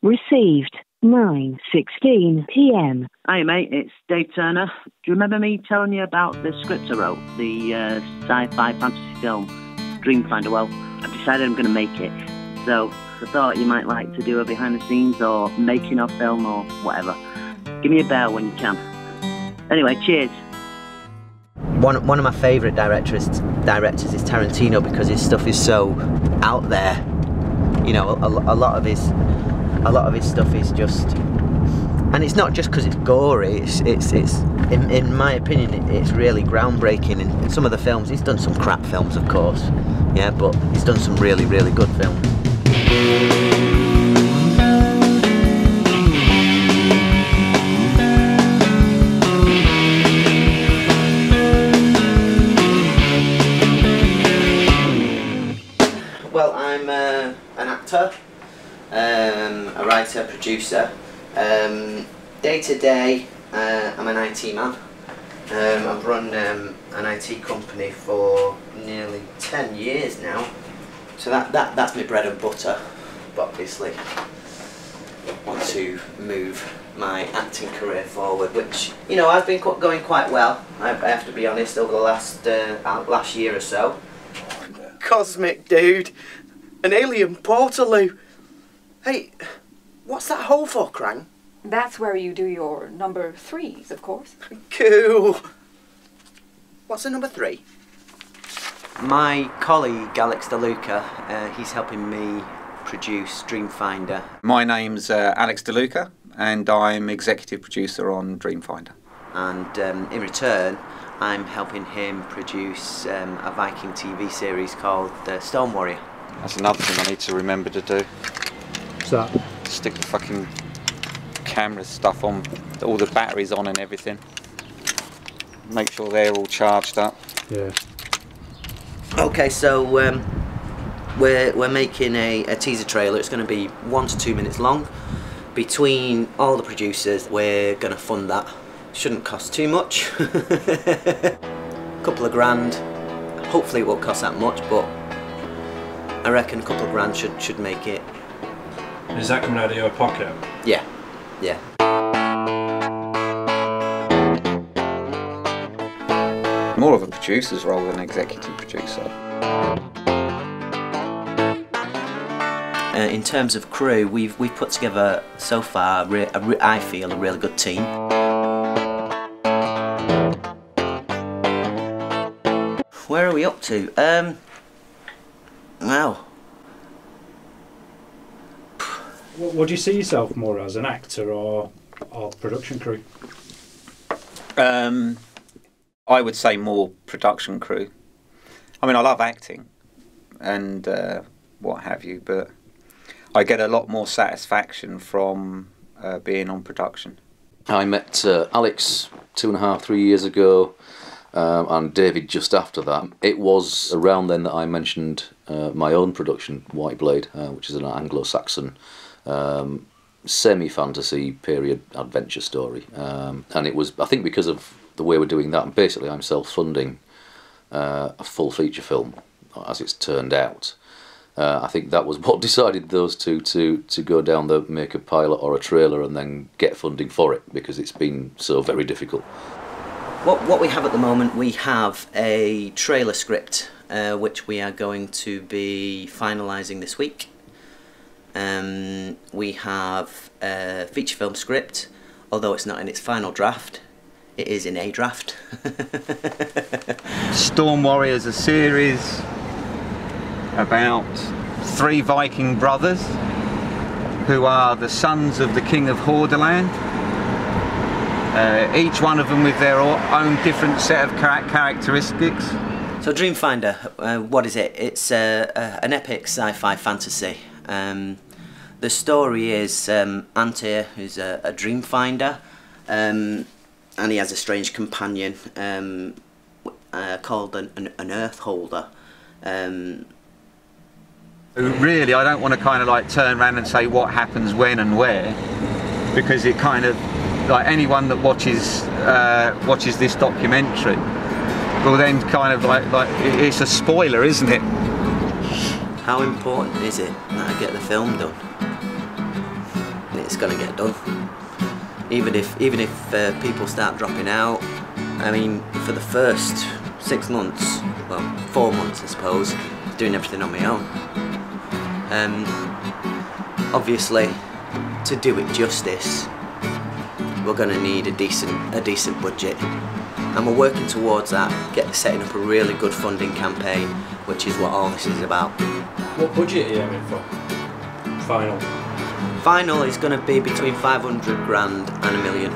Received 9:16 p.m. Hi mate, it's Dave Turner. Do you remember me telling you about the script I wrote, the sci-fi fantasy film Dreamfinder? Well, I've decided I'm going to make it. So I thought you might like to do a behind the scenes or making of film or whatever. Give me a bell when you can. Anyway, cheers. One of my favourite directors is Tarantino because his stuff is so out there. You know, a lot of his stuff is just, and it's not just because it's gory. It's in my opinion, it's really groundbreaking. In some of the films, he's done some crap films, of course, yeah, but he's done some really good films. Well, I'm an actor, a writer, producer. Day to day, I'm an IT man. I've run an IT company for nearly 10 years now. So that's my bread and butter. But obviously, I want to move my acting career forward, which, you know, I've been going quite well. I have to be honest, over the last year or so. Cosmic, dude. An alien portaloo. Hey, what's that hole for, Krang? That's where you do your number 3s, of course. Cool. What's a number 3? My colleague Alex DeLuca, he's helping me produce Dreamfinder. My name's Alex DeLuca and I'm executive producer on Dreamfinder. And in return, I'm helping him produce a Viking TV series called Stone Warrior. That's another thing I need to remember to do. What's that? Stick the fucking camera stuff on, all the batteries on and everything. Make sure they're all charged up. Yeah. Okay, so we're making a teaser trailer. It's going to be 1 to 2 minutes long. Between all the producers, we're going to fund that. Shouldn't cost too much. Couple of grand. Hopefully it won't cost that much, but I reckon a couple of grand should make it. Is that coming out of your pocket? Yeah, yeah. More of a producer's role than an executive producer. In terms of crew, we've put together so far, I feel, a really good team. Where are we up to? Wow. What do you see yourself more as, an actor or production crew? I would say more production crew. I mean, I love acting and what have you, but I get a lot more satisfaction from being on production. I met Alex 2.5, 3 years ago, and David just after that. It was around then that I mentioned my own production, White Blade, which is an Anglo-Saxon semi-fantasy period adventure story. And it was, I think, because of the way we're doing that, and basically I'm self-funding a full feature film, as it's turned out. I think that was what decided those two to go down the make a pilot or a trailer and then get funding for it, because it's been so very difficult. What we have at the moment, we have a trailer script which we are going to be finalising this week. We have a feature film script, although it's not in its final draft. It is in a draft. Storm Warrior is a series about 3 Viking brothers who are the sons of the King of Hordaland. Each one of them with their own different set of characteristics. So Dreamfinder, what is it? It's an epic sci-fi fantasy. The story is Antir, who's a dream finder, and he has a strange companion called an Earth Holder. Really, I don't want to kind of like turn around and say what happens when and where, because it kind of, like, anyone that watches this documentary will then kind of like it's a spoiler, isn't it? How important is it that I get the film done? it's going to get done. Even if people start dropping out, I mean, for the first 6 months, well, 4 months I suppose, doing everything on my own. Obviously, to do it justice, we're going to need a decent budget, and we're working towards that, setting up a really good funding campaign, which is what all this is about. What budget are you aiming for? Final? Final is going to be between 500 grand and £1 million.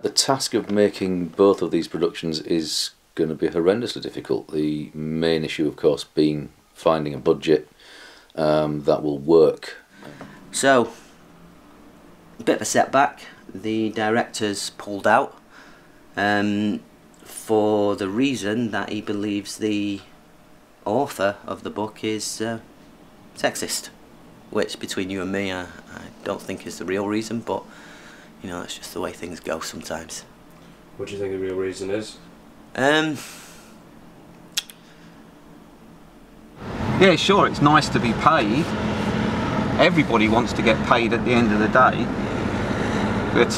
The task of making both of these productions is going to be horrendously difficult. The main issue, of course, being finding a budget that will work. So, a bit of a setback. The director's pulled out for the reason that he believes the author of the book is sexist, which between you and me I don't think is the real reason, but you know, that's just the way things go sometimes. What do you think the real reason is? Yeah, sure, it's nice to be paid. Everybody wants to get paid at the end of the day. But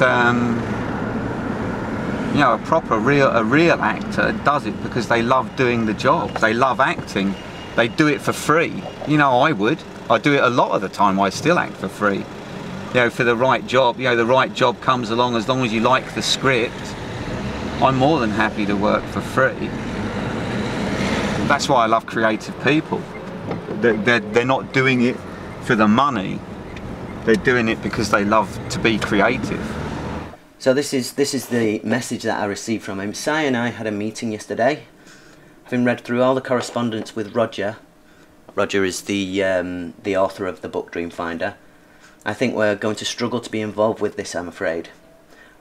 you know, a real actor does it because they love doing the job. They love acting. They do it for free. You know, I do it a lot of the time. I still act for free. You know, for the right job. You know, the right job comes along as long as you like the script. I'm more than happy to work for free. That's why I love creative people. They're not doing it for the money. They're doing it because they love to be creative. So this is the message that I received from him. Si and I had a meeting yesterday. Having read through all the correspondence with Roger. Roger is the author of the book Dreamfinder. I think we're going to struggle to be involved with this, I'm afraid.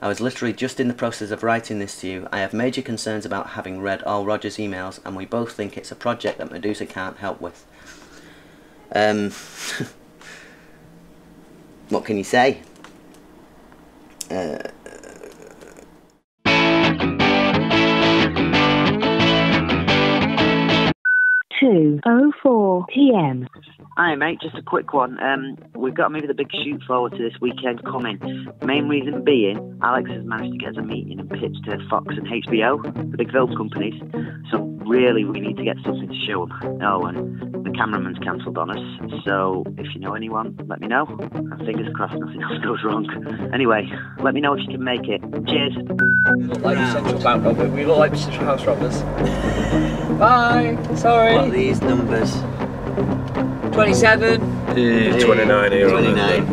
I was literally just in the process of writing this to you. I have major concerns about having read all Roger's emails, and we both think it's a project that Medusa can't help with. What can you say? 2:04 p.m. Hi mate, just a quick one. We've got maybe the big shoot forward to this weekend coming. Main reason being, Alex has managed to get us a meeting and pitch to Fox and HBO, the big film companies. So really we need to get something to show them. Oh, and the cameraman's cancelled on us. So if you know anyone, let me know. And fingers crossed nothing else goes wrong. Anyway, let me know if you can make it. Cheers. We look like Central Bank robbers. We look like Central House robbers. Bye. Sorry. What are these numbers? 27. 29 here. 29.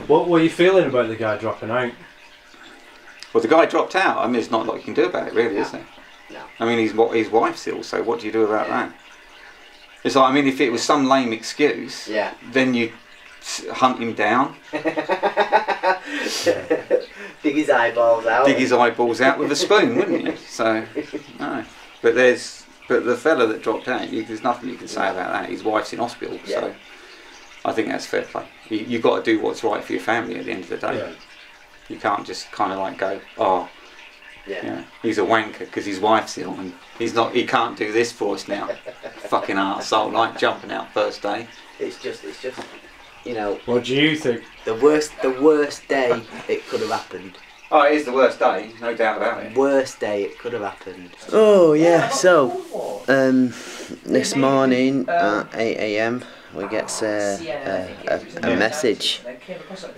What were you feeling about the guy dropping out? Well, the guy dropped out. I mean, there's not a lot you can do about it, really, is there? No. I mean, his wife's ill, so what do you do about that? It's like, I mean, if it was some lame excuse, then you hunt him down. Dig his eyeballs out. Dig his eyeballs out with a spoon, wouldn't you? So, no. But the fella that dropped out, there's nothing you can say about that. His wife's in hospital, so I think that's fair play. You've got to do what's right for your family at the end of the day. Yeah. You can't just kind of like go, oh, you know, he's a wanker because his wife's ill and he can't do this for us now. Fucking arsehole, like jumping out first day. It's just, you know. What do you think? The worst day it could have happened. Oh, it is the worst day, no doubt about it. Worst day it could have happened. Oh yeah, so this morning at 8 AM we get a message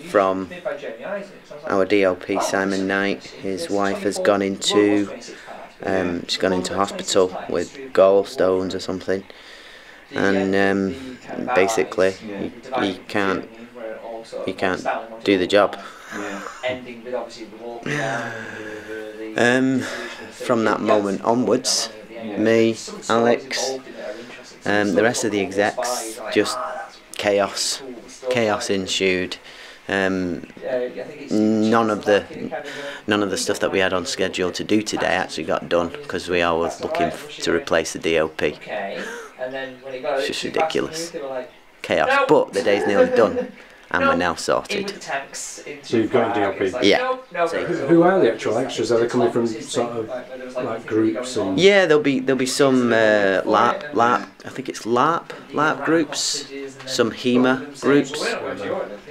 from our DLP Simon Knight. His wife has gone into she's gone into hospital with gallstones or something, and basically he can't do the job. From that moment onwards, me, Alex, the rest of the execs, just chaos ensued. None of the stuff that we had on schedule to do today actually got done because we are looking to replace the DOP. It's just ridiculous. Chaos, but the day's nearly done. and we're now sorted. So you've got your DLP? Yeah. Who are the actual extras? Are they coming from sort of like groups? And... Yeah, there'll be some LARP. I think it's LARP groups, some HEMA groups.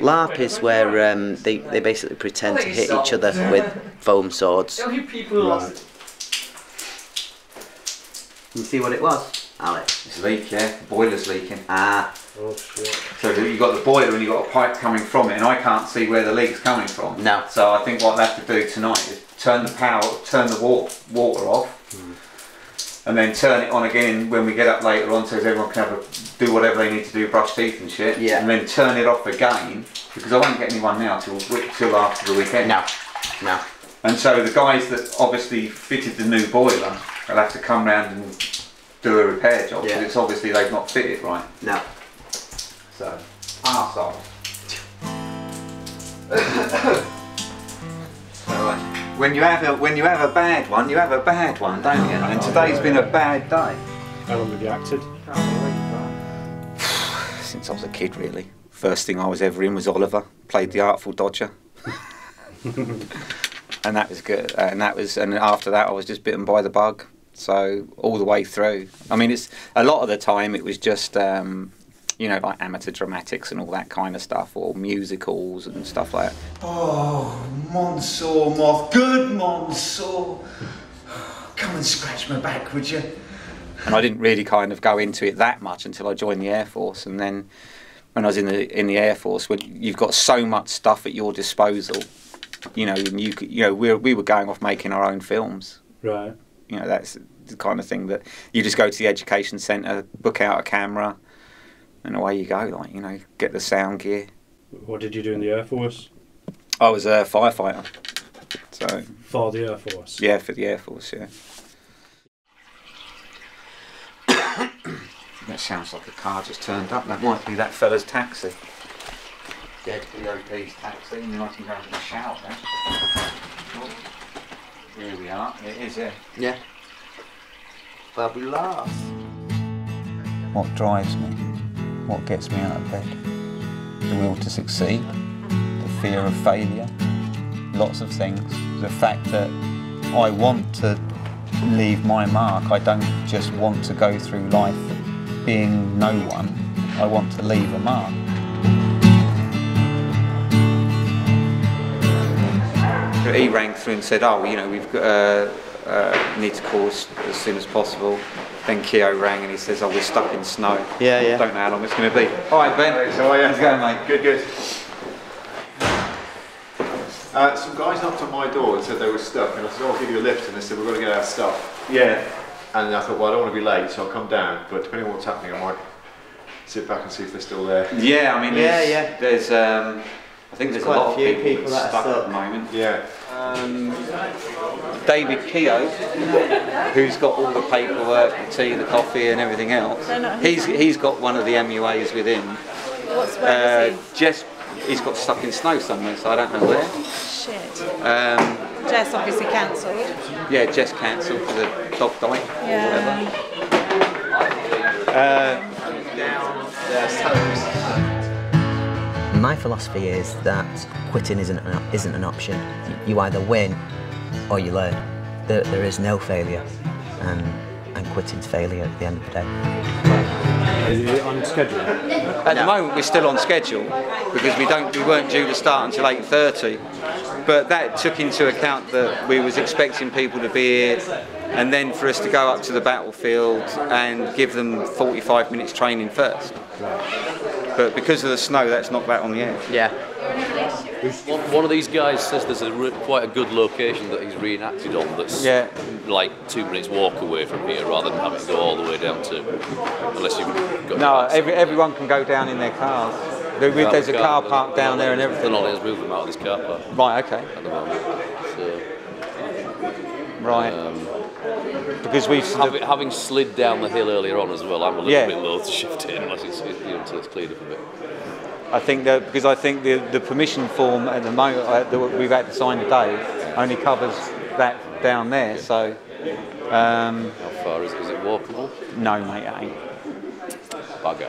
LARP is where they basically pretend to hit each other with foam swords. Right. You see what it was, Alex? It's a leak, yeah. The boiler's leaking. Ah. Oh shit. So you've got the boiler and you've got a pipe coming from it, and I can't see where the leak's coming from. No. So I think what I'll have to do tonight is turn the water off, and then turn it on again when we get up later on, so everyone can do whatever they need to do, brush teeth and shit. Yeah. And then turn it off again, because I won't get anyone now till after the weekend. No. No. And so the guys that obviously fitted the new boiler will have to come round and do a repair job, because it's obviously they've not fit it right. No. So, arsehole. So, when you have a bad one, you have a bad one, don't you? And today's been a bad day. How long have you acted? Since I was a kid, really. First thing I was ever in was Oliver. Played the Artful Dodger. And that was good. And after that, I was just bitten by the bug. So all the way through. I mean, it's a lot of the time it was just you know, like amateur dramatics and all that kind of stuff, or musicals and stuff like that. Oh, Monsieur Moth, good Monsieur. Come and scratch my back, would you? And I didn't really kind of go into it that much until I joined the Air Force, and then when I was in the Air Force, when you've got so much stuff at your disposal, you know, and we were going off making our own films. Right. You know, that's the kind of thing that you just go to the education centre, book out a camera, and away you go. Like, you know, get the sound gear. What did you do in the Air Force? I was a firefighter. So. For the Air Force. Yeah, for the Air Force. Yeah. That sounds like a car just turned up. That might be that fella's taxi. Dead EOP's taxi, and I can go into the shower then. Oh, here we are. It is, yeah. Yeah. Fabulous. What drives me? What gets me out of bed? The will to succeed, the fear of failure, lots of things. The fact that I want to leave my mark. I don't just want to go through life being no one. I want to leave a mark. He rang through and said, oh, you know, we've got, need to call us as soon as possible. Then Keogh rang and he says, oh, we're stuck in snow. Yeah, yeah. Don't know how long it's going to be. All right, Ben. Hey, so how's it going, mate? Good, good. Some guys knocked on my door and said they were stuck, and I said, oh, I'll give you a lift, and they said, we've got to get our stuff. Yeah. And I thought, well, I don't want to be late, so I'll come down, but depending on what's happening, I might sit back and see if they're still there. Yeah, I mean, there's I think there's a lot of people that are stuck at the moment. Yeah. David Keogh, who's got all the paperwork, the tea, the coffee and everything else, he's got one of the MUAs with him. Where is he? He's got stuck in snow somewhere, so I don't know where. Shit. Jess obviously cancelled. Yeah, Jess cancelled for the dog died. Yeah. My philosophy is that quitting isn't an option. You either win or you learn. There is no failure, and quitting's failure at the end of the day. Is it on schedule? At the moment we're still on schedule because we weren't due to start until 8:30, but that took into account that we was expecting people to be here, and then for us to go up to the battlefield and give them 45 minutes training first. But because of the snow, that's knocked that on the edge. Yeah. One of these guys says there's quite a good location that he's reenacted on that's like 2 minutes walk away from here, rather than having to go all the way down to, unless you've got... No, everyone can go down in their cars. There's a car park down there and everything. They're not letting us move them out of this car park. Right, okay. At the moment. So, right. Because we've... Having slid down the hill earlier on as well, I'm a little bit loath to shift it unless it's, until it's cleared up a bit. I think that because I think the permission form at the moment that we've had to sign today only covers that down there. So how far is it? Is it walkable? No, mate, it ain't. Bugger.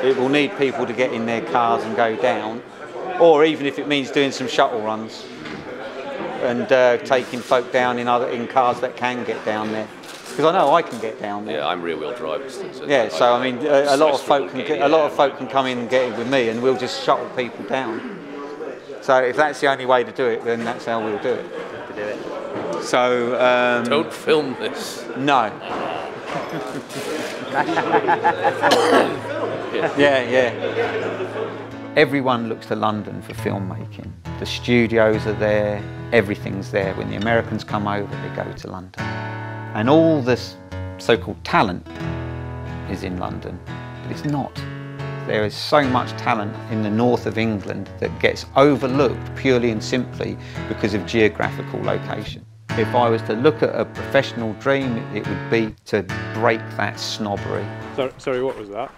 It will need people to get in their cars and go down, or even if it means doing some shuttle runs and taking folk down in cars that can get down there. Because I know I can get down there. Yeah, I'm rear-wheel drive. So yeah, so I mean, a lot of folk can come in and get in with me, and we'll just shuttle people down. So if that's the only way to do it, then that's how we'll do it. So don't film this. No. Yeah. Everyone looks to London for filmmaking. The studios are there, everything's there. When the Americans come over, they go to London. And all this so-called talent is in London, but it's not. There is so much talent in the north of England that gets overlooked purely and simply because of geographical location. If I was to look at a professional dream, it would be to break that snobbery. Sorry, what was that?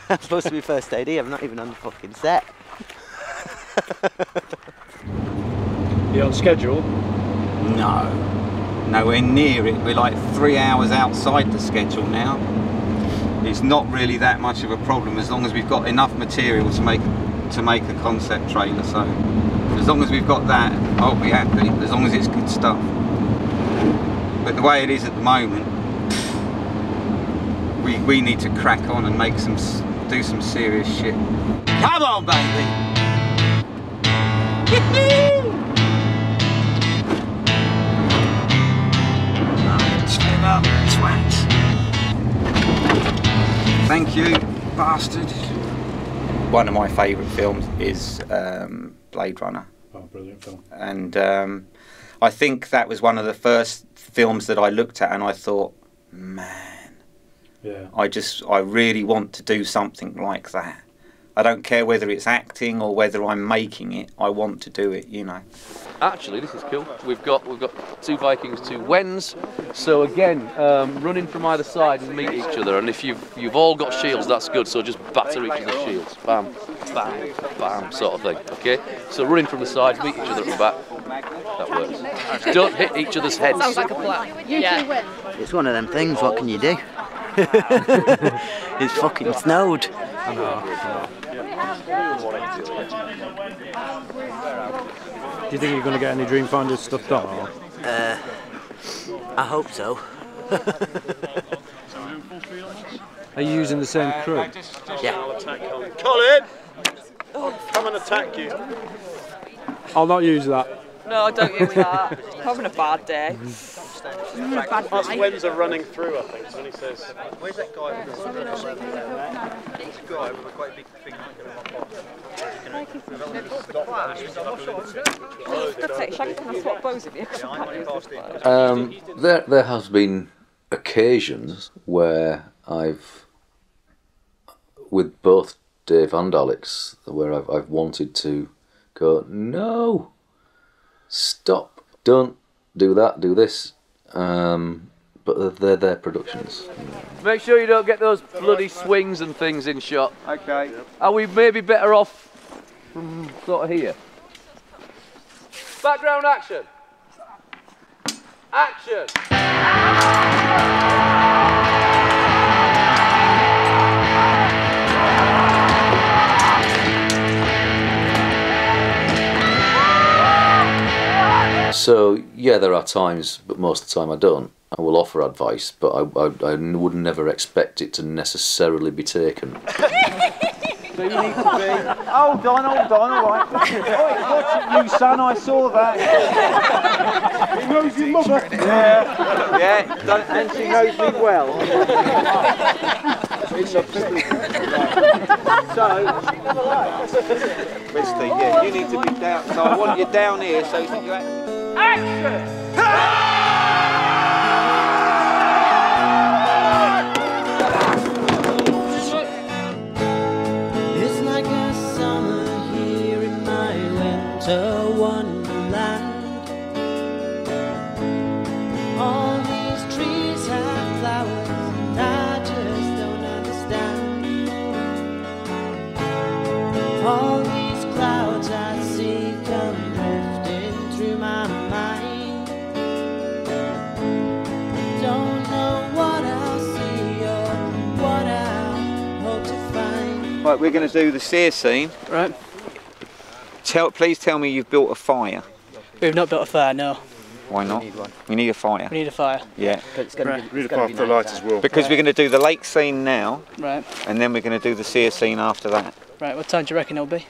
I'm supposed to be first AD, I'm not even on the fucking set. You on schedule? No, nowhere near it. We're like 3 hours outside the schedule now. It's not really that much of a problem as long as we've got enough material to make a concept trailer. So as long as we've got that, I'll be happy, as long as it's good stuff. But the way it is at the moment, we need to crack on and do some serious shit. Come on, baby! Swim up, twat! Thank you, bastard. One of my favourite films is Blade Runner. Oh, brilliant film. And I think that was one of the first films that I looked at and I thought, man, yeah. I really want to do something like that. I don't care whether it's acting or whether I'm making it, I want to do it, you know. Actually, this is cool. We've got 2 Vikings, 2 Wens. So again, running from either side and meet each other. And if you've all got shields, that's good. So just batter each other's shields, bam, bam, bam, sort of thing. Okay. So running from the sides, meet each other at the back. That works. Just don't hit each other's heads. Sounds like a plan. You two win. It's one of them things. What can you do? It's fucking snowed. I know. Do you think you're going to get any Dreamfinder stuff done? Or? I hope so. Are you using the same crew? Yeah. Colin! Come and attack you. I'll not use that. No, don't use that. Having a bad day. Us winds are running through, I think. So when he says, "Where's that guy with the guy with a quite big thing?" There has been occasions where with both Dave and Alex, where I've wanted to go, no, stop, don't do that, do this. But they're their productions. Make sure you don't get those bloody swings and things in shot. Okay. Are we maybe better off from sort of here? Background action. Action. So yeah, there are times, but most of the time I don't. I will offer advice, but I would never expect it to necessarily be taken. So you need to be... Hold on, all right. Watch it, you son, I saw that. He knows your mother. Yeah, and she knows me well. So, Mister, yeah, you need to be down. So I want you down here so that you actually... Action! It's like a summer here in my winter wonderland. All these trees have flowers and I just don't understand. All these clouds I see come drifting through my mind. Don't know what I'll see or what I'll hope to find. Right, we're going to do the sear scene. Right. Please tell me you've built a fire. We've not built a fire, no. Why not? We need a fire. We need a fire. Yeah. We need a fire for the light as well. Because we're going to do the lake scene now. Right. And then we're going to do the sear scene after that. Right, what time do you reckon it'll be?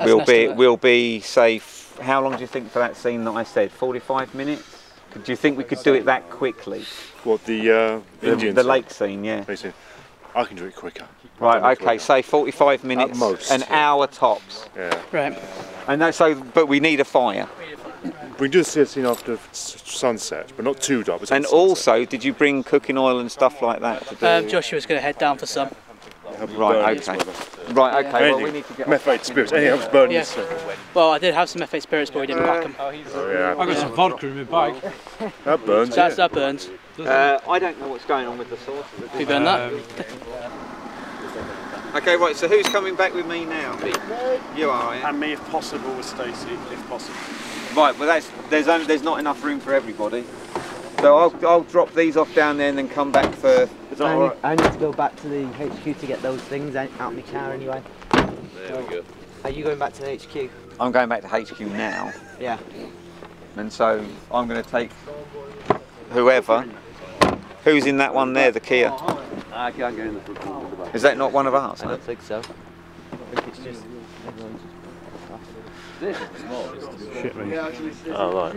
We'll be say, how long do you think for that scene that I said? 45 minutes? Do you think we could do it that quickly? What, the lake scene, yeah. I can do it quicker. Right, okay, say 45 minutes, at most, an hour tops. Yeah. Right. And that's so, but we need a fire. We can do the sear scene after sunset, but not too dark. And also, did you bring cooking oil and stuff like that to do? Joshua's going to head down for some. Right, okay. Right, okay, well we need to get... Methane spirits, anything else burning. Yeah. Well, I did have some F8 spirits, but we didn't pack them. Oh, yeah. I got some vodka in my bag. That burns. That burns. I don't know what's going on with the sauce. You burn that? Okay, right, so who's coming back with me now? You are, yeah? And me, if possible, with Stacey, if possible. Right, well there's not enough room for everybody. So I'll drop these off down there and then come back for... I need to go back to the HQ to get those things out of my car anyway. There we go. Are you going back to the HQ? I'm going back to HQ now. Yeah. And so I'm going to take whoever. Who's in that one there, the Kia? I can't go in the front. Is that not one of ours? I don't think so. I think it's just everyone's... Shit me. Oh, right.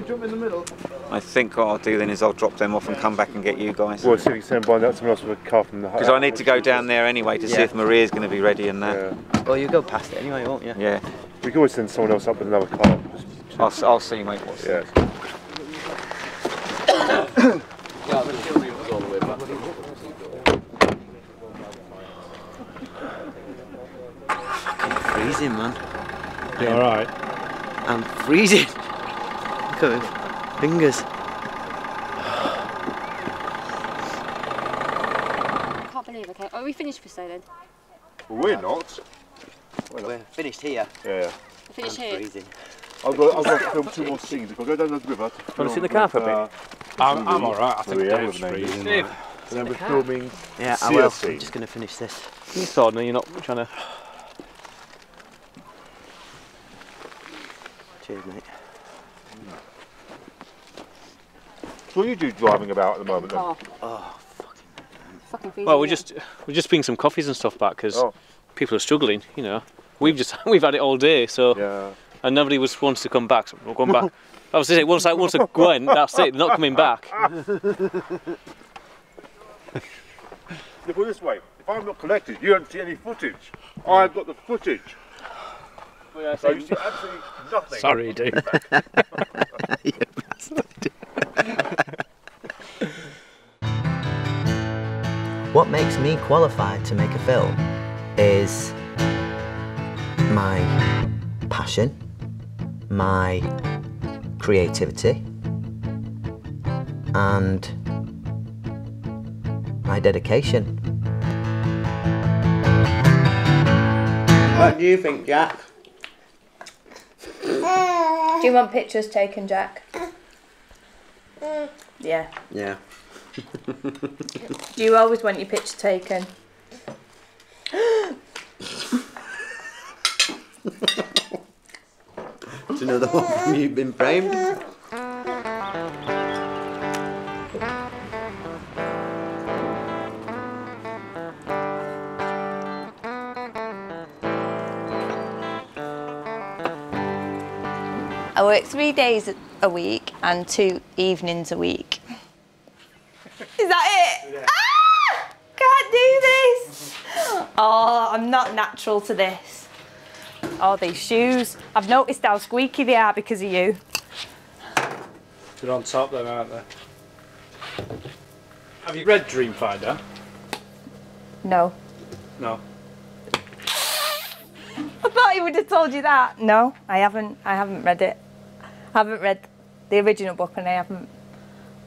I think what I'll do then is I'll drop them off and come back and get you guys. Well, see if you can find out someone else with a car from the house. Because I need to go down there anyway to see if Maria's going to be ready and that. Yeah. Well, you go past it anyway, won't you? Yeah. We can always send someone else up with another car. I'll see, mate. What's yeah. Yeah, the chill room was all the way back. Freezing, man. You alright? I'm freezing. Look at my fingers. I can't believe, okay. Are we finished for today then? Well, we're not. We're finished here. Yeah. We're finished I'm here? freezing. I've got to film 2 more scenes. If I go down the river... Want to sit in the car for a bit? I'm alright, I think Dave's Dave's freezing. And then we're filming... Yeah, I will. I'm just going to finish this. You're sorting, you're not trying to... Cheers, mate. So what are you driving about at the moment then? Oh, fucking freezing. Well, we're just bringing some coffees and stuff back because people are struggling. You know, we've had it all day, so and nobody wants to come back. So we're going back. I was saying once I went, that's it. They're not coming back. Put it this way: if I'm not collected, you don't see any footage. I've got the footage. So you see absolutely nothing. Sorry, dude. You bastard. What makes me qualified to make a film is my passion, my creativity, and my dedication. What do you think, Jack? Do you want pictures taken, Jack? Yeah. Yeah. Do you always want your picture taken? It's another one from You've Been Framed. I work 3 days a week and 2 evenings a week. Is that it? Yeah. Ah! Can't do this. Oh, I'm not natural to this. Oh, these shoes. I've noticed how squeaky they are because of you. They're on top then, aren't they? Have you read Dreamfinder? No. No. I thought he would have told you that. No, I haven't read it. I haven't read the original book and I haven't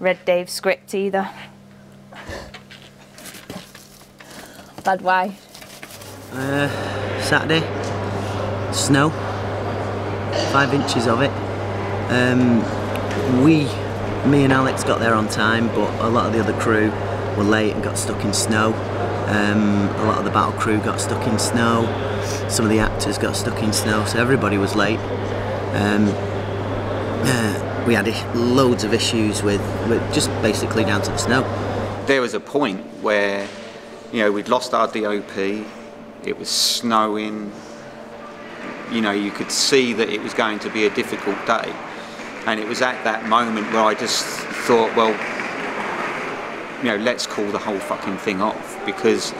read Dave's script either. Lad, why? Saturday, snow, 5 inches of it. Me and Alex got there on time, but a lot of the other crew were late and got stuck in snow. A lot of the battle crew got stuck in snow. Some of the actors got stuck in snow, so everybody was late. We had loads of issues with just basically down to the snow. There was a point where, you know, we'd lost our DOP, it was snowing, you know, you could see that it was going to be a difficult day. And it was at that moment where I just thought, well, you know, let's call the whole fucking thing off, because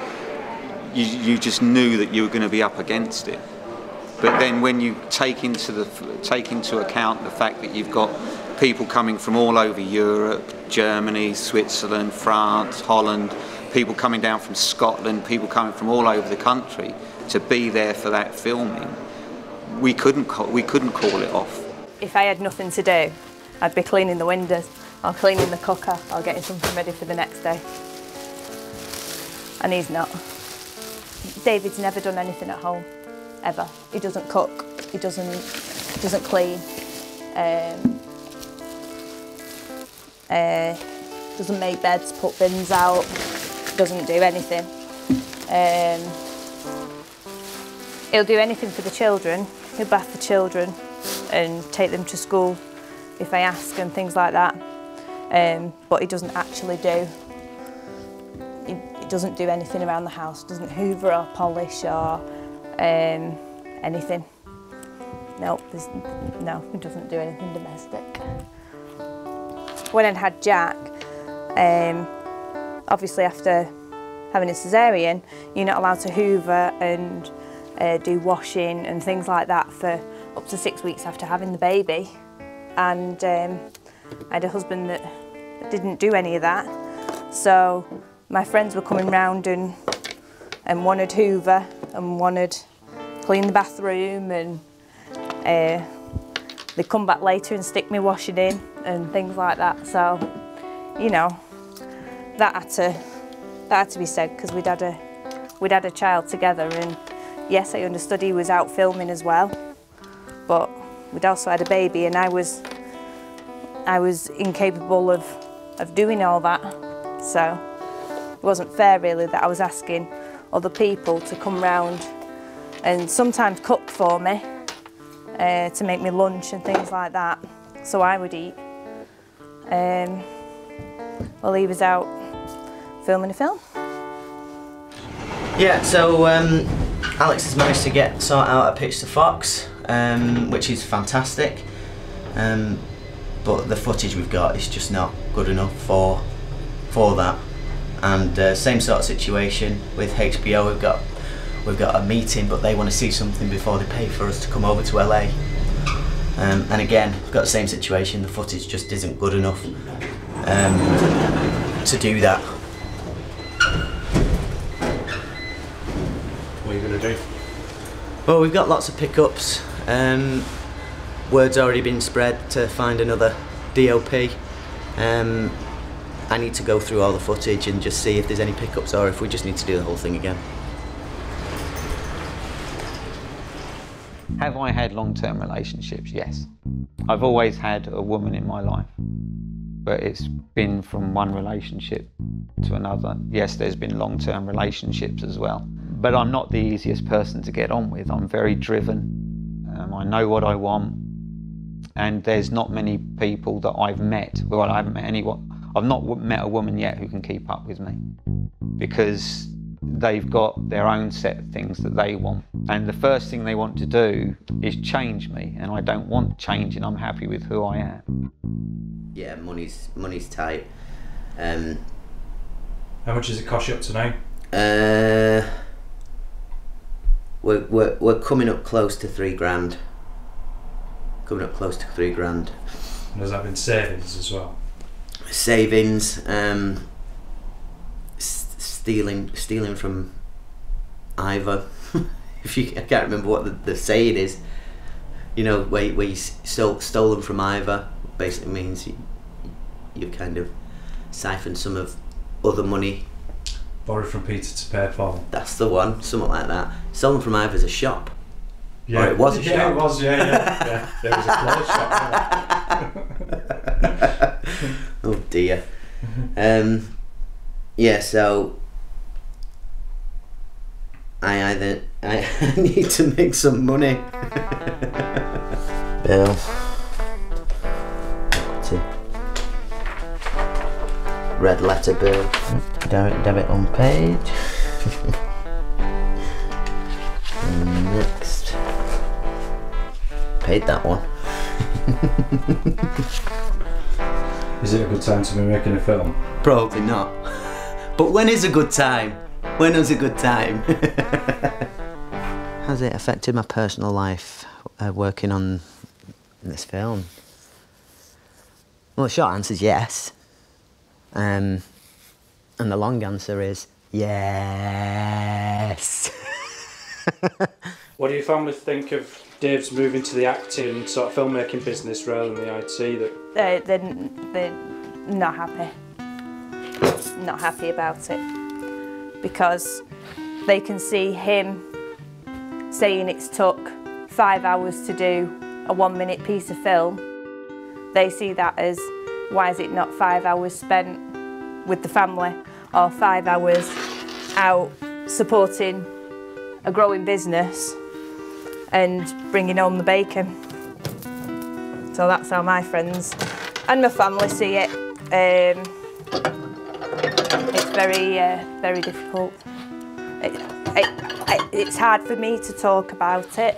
you just knew that you were going to be up against it. But then when you take into account the fact that you've got people coming from all over Europe, Germany, Switzerland, France, Holland, people coming down from Scotland, people coming from all over the country to be there for that filming, we couldn't call it off. If I had nothing to do, I'd be cleaning the windows, or cleaning the cooker, or getting something ready for the next day. And he's not. David's never done anything at home, ever. He doesn't cook, he doesn't clean, doesn't make beds, put bins out, doesn't do anything. He'll do anything for the children. He'll bath the children and take them to school if I ask and things like that. But he doesn't actually do. He doesn't do anything around the house. Doesn't hoover or polish or anything. No, he doesn't do anything domestic. When I'd had Jack, obviously after having a cesarean, you're not allowed to hoover and do washing and things like that for up to 6 weeks after having the baby. And I had a husband that didn't do any of that. So my friends were coming round and wanted hoover and wanted clean the bathroom, and they'd come back later and stick me washing in and things like that. So, you know, that had to be said, because we'd had a child together, and yes, I understood he was out filming as well, but we'd also had a baby, and I was incapable of doing all that. So it wasn't fair really that I was asking other people to come round and sometimes cook for me, to make me lunch and things like that, so I would eat. Well, he was out filming a film. Yeah, so Alex has managed to sort out a pitch to Fox, which is fantastic. But the footage we've got is just not good enough for that. And same sort of situation with HBO. We've got a meeting, but they want to see something before they pay for us to come over to LA. And again, we've got the same situation. The footage just isn't good enough to do that. What are you going to do? Well, we've got lots of pickups. Word's already been spread to find another DOP. I need to go through all the footage and just see if there's any pickups, or if we just need to do the whole thing again. Have I had long-term relationships? Yes. I've always had a woman in my life, but it's been from one relationship to another. Yes, there's been long-term relationships as well, but I'm not the easiest person to get on with. I'm very driven. I know what I want, and there's not many people that I've met. Well, I haven't met anyone. I've not met a woman yet who can keep up with me, because they've got their own set of things that they want, and the first thing they want to do is change me, and I don't want changing. I'm happy with who I am. Yeah, money's tight. How much does it cost you up to now? We're coming up close to £3,000. Coming up close to £3,000. And has that been savings as well? Savings, stealing from Ivor. I can't remember what the saying is. You know, where you stolen from Ivor basically means you kind of siphoned some of other money. Borrowed from Peter to pay Paul. That's the one, something like that. Stolen from Ivor's a shop. Yeah, or it was a shop. Yeah, it was. Yeah. There was a clothes shop. Oh dear. Yeah, so I need to make some money. Bill. Red letter bill. Direct debit unpaid. Next. Paid that one. Is it a good time to be making a film? Probably not. But when is a good time? When is a good time? Has it affected my personal life working on this film? Well, the short answer is yes. And the long answer is yes. What do your family think of Dave's moving to the acting sort of filmmaking business rather than the IT? They're not happy. Not happy about it. Because they can see him saying it's took 5 hours to do a 1-minute piece of film. They see that as, why is it not 5 hours spent with the family or 5 hours out supporting a growing business and bringing home the bacon. So that's how my friends and my family see it. It's very difficult. It's hard for me to talk about it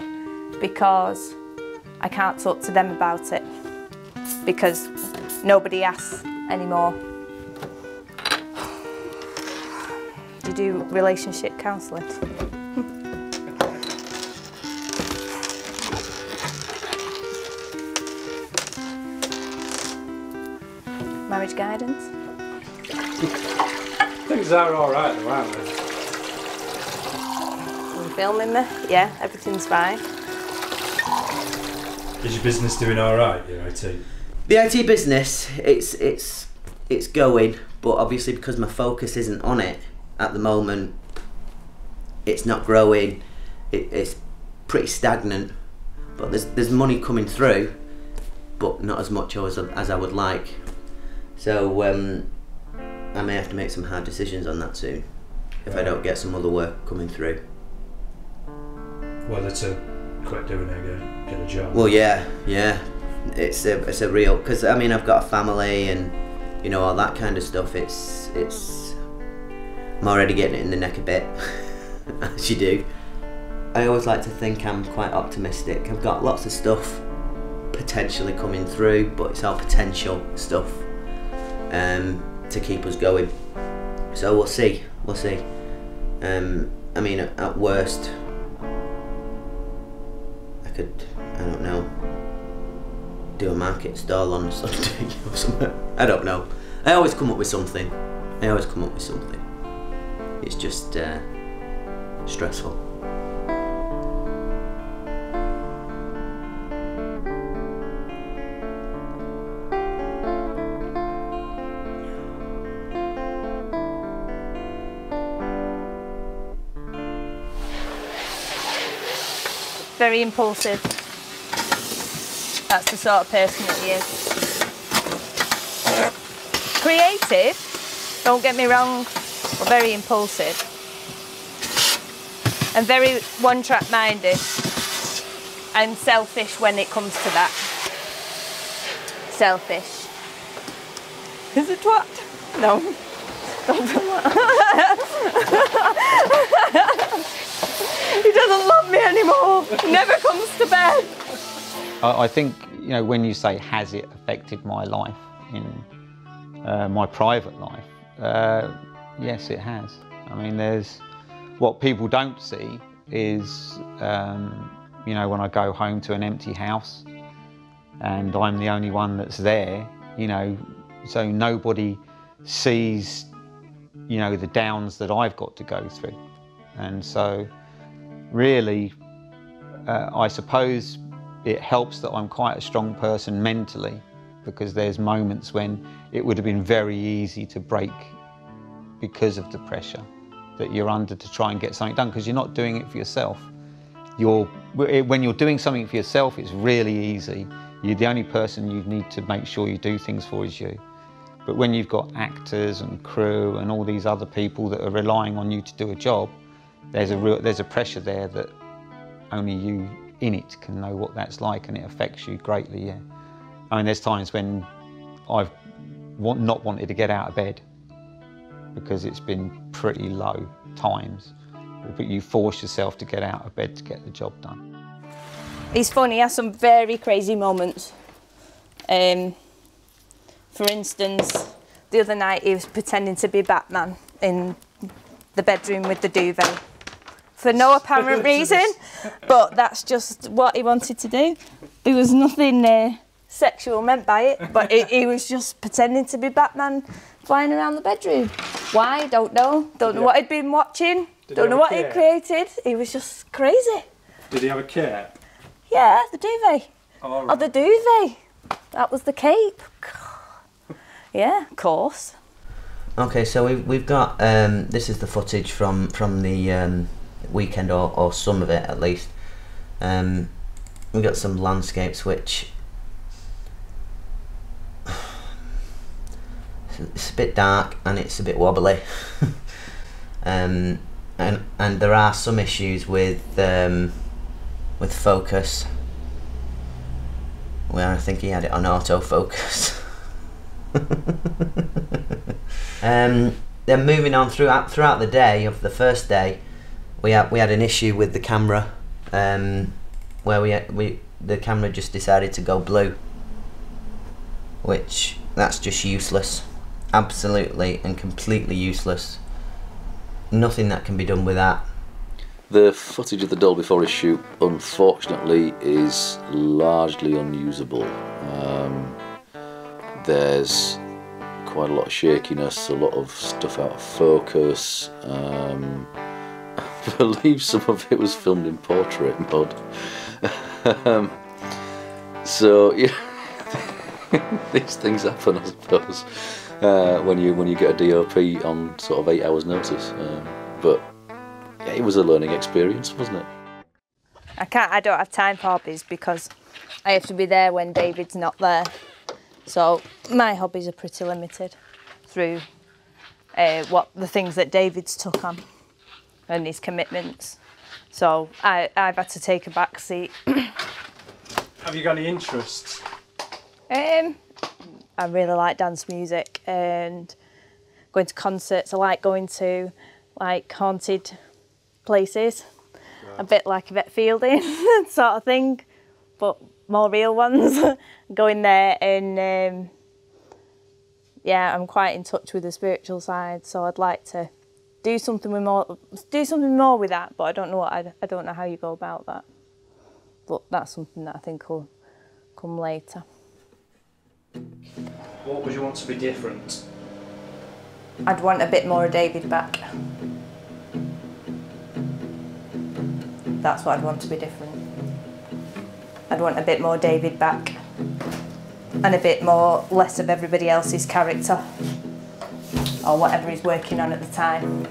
because I can't talk to them about it because nobody asks anymore. Do you do relationship counselling? Marriage guidance? Things are alright though, aren't they? You filming me? Yeah, everything's fine. Is your business doing alright, your IT? The IT business, it's going, but obviously because my focus isn't on it at the moment, it's not growing. It's pretty stagnant, but there's money coming through, but not as much as I would like. So I may have to make some hard decisions on that soon if I don't get some other work coming through. Whether to quit doing it again, get a job. Well, yeah, it's a real, because I mean I've got a family and you know all that kind of stuff. It's I'm already getting it in the neck a bit, as you do. I always like to think I'm quite optimistic. I've got lots of stuff potentially coming through, but it's all potential stuff to keep us going. So we'll see. I mean, at worst, I could, I don't know, do a market stall on Sunday or something. I don't know. I always come up with something. It's just stressful. Very impulsive. That's the sort of person that he is. Creative, don't get me wrong, but very impulsive. And very one-track minded. And selfish when it comes to that. Selfish. Is it twat? No. Don't feel that. He doesn't love me anymore. He never comes to bed. I think, you know, when you say, has it affected my life in my private life? Yes, it has. I mean, there's what people don't see is, you know, when I go home to an empty house and I'm the only one that's there, you know, so nobody sees, you know, the downs that I've got to go through. And so really, I suppose it helps that I'm quite a strong person mentally, because there's moments when it would have been very easy to break because of the pressure that you're under to try and get something done, because you're not doing it for yourself. When you're doing something for yourself, it's really easy. The only person you need to make sure you do things for is you. But when you've got actors and crew and all these other people that are relying on you to do a job, there's a pressure there that only you in it can know what that's like, and it affects you greatly. Yeah, I mean, there's times when I've not wanted to get out of bed because it's been pretty low times, but you force yourself to get out of bed to get the job done. He's funny. He has some very crazy moments. For instance, the other night he was pretending to be Batman in the bedroom with the duvet for no apparent reason, but that's just what he wanted to do. There was nothing sexual meant by it, but he was just pretending to be Batman flying around the bedroom. Why? Don't know. Don't know what he'd been watching. Don't know what he'd created. He was just crazy. Did he have a cape? Yeah, the duvet. Oh, right. Oh, the duvet. That was the cape. Yeah, of course. Okay, so we've got this is the footage from the weekend, or some of it at least. We've got some landscapes which it's a bit dark and it's a bit wobbly, and there are some issues with focus, where I think he had it on autofocus. Then moving on throughout the day of the first day, we had an issue with the camera, where the camera just decided to go blue, which that's just useless, absolutely and completely useless. Nothing that can be done with that. The footage of the Dolby Forest shoot, unfortunately, is largely unusable. There's quite a lot of shakiness, a lot of stuff out of focus. I believe some of it was filmed in portrait mode. So yeah, these things happen, I suppose, when you get a DOP on sort of 8 hours notice. But yeah, it was a learning experience, wasn't it? I don't have time for hobbies because I have to be there when David's not there. So my hobbies are pretty limited through what the things that David's took on and his commitments. So I've had to take a back seat. Have you got any interests? I really like dance music and going to concerts. I like going to like haunted places, a bit like Yvette Fielding sort of thing, but more real ones. Going there and yeah, I'm quite in touch with the spiritual side, so I'd like to do something more with that, but I don't know I don't know how you go about that. But that's something that I think will come later. What would you want to be different? I'd want a bit more of David back. That's what I'd want to be different. I'd want a bit more David back and a bit more less of everybody else's character or whatever he's working on at the time.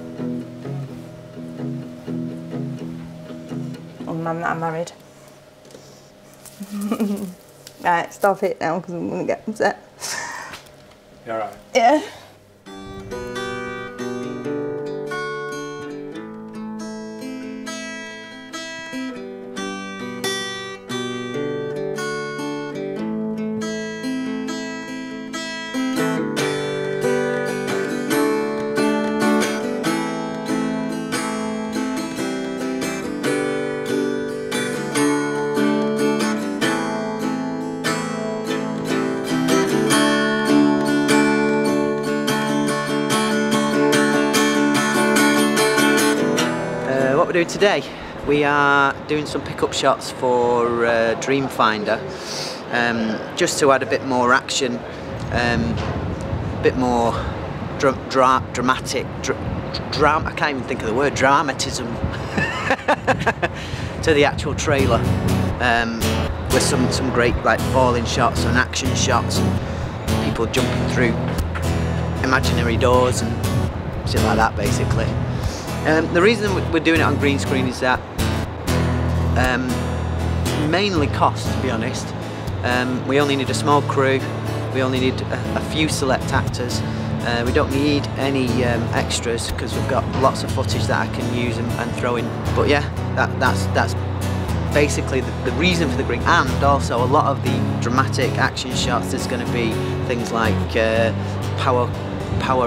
Or the man that I married. Right, stop it now because I'm going to get upset. You alright? Yeah. What we're doing today, we are doing some pickup shots for Dreamfinder, just to add a bit more action, a bit more dramatic, I can't even think of the word, dramatism to the actual trailer, with some great like falling shots and action shots and people jumping through imaginary doors and shit like that, basically. The reason we're doing it on green screen is that mainly cost, to be honest. We only need a small crew, we only need a few select actors, We don't need any extras because we've got lots of footage that I can use and throw in. But yeah, that's basically the reason for the green, and also a lot of the dramatic action shots. There's going to be things like power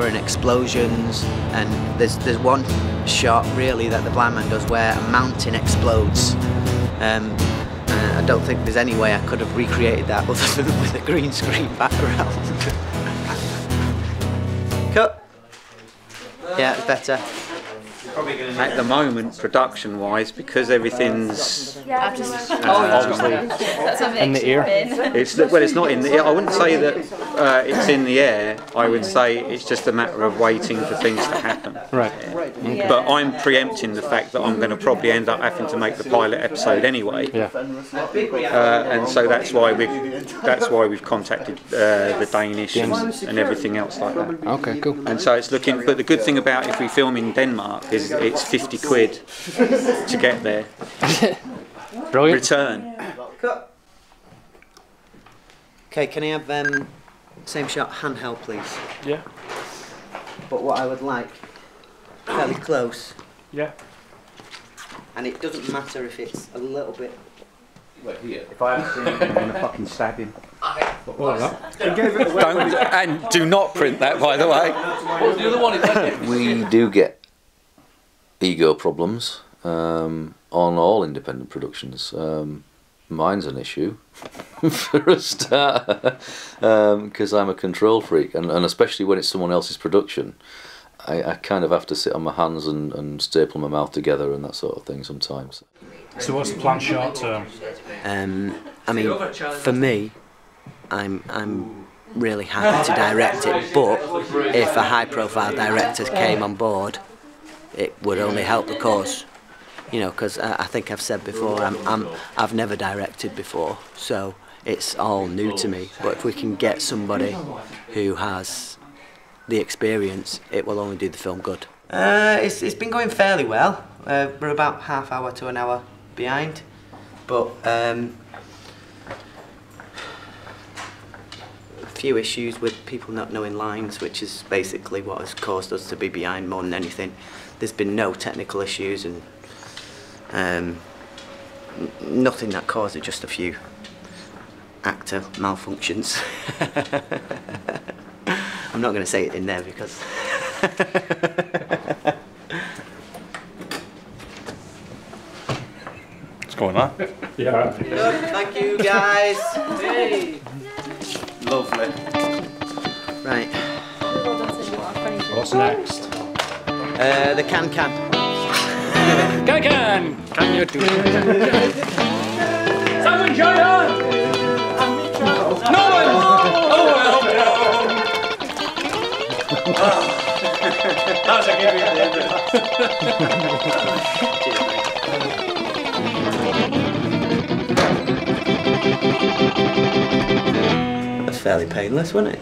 and explosions, and there's one shot really that the blind man does where a mountain explodes. I don't think there's any way I could have recreated that other than with a green screen background. Cut. Yeah, it's better. At the moment, production-wise, because everything's obviously in the air. It's not in the air. I wouldn't say that it's in the air. I would say it's just a matter of waiting for things to happen. Right. Okay. But I'm preempting the fact that I'm going to probably end up having to make the pilot episode anyway. Yeah. And so that's why we've contacted the Danish and everything else like that. Okay, cool. And so it's looking. But the good thing about if we film in Denmark is it's 50 quid to get there. Brilliant. Return. Okay, can I have same shot handheld, please? Yeah. But what I would like, fairly close. Yeah. And it doesn't matter if it's a little bit. If I have to, I'm going to fucking stab him. And do not print that, by the way. The other one is we do get ego problems on all independent productions. Mine's an issue for a start, because I'm a control freak, and especially when it's someone else's production, I kind of have to sit on my hands and staple my mouth together and that sort of thing sometimes. So what's the plan short term? I mean, for me, I'm really happy to direct it, but if a high-profile director came on board, it would only help the cause. You know, because I think I've said before, I've never directed before, so it's all new to me. But if we can get somebody who has the experience, it will only do the film good. It's been going fairly well. We're about half hour to an hour behind, but a few issues with people not knowing lines, which is basically what has caused us to be behind more than anything. There's been no technical issues and nothing that caused it, just a few actor malfunctions. I'm not going to say it in there because What's going on? Yeah. Good, thank you guys. Hey. Lovely. Right. What's next? The can. Can you do it? Someone join us! No one! That was a good one at the end That was fairly painless, wasn't it?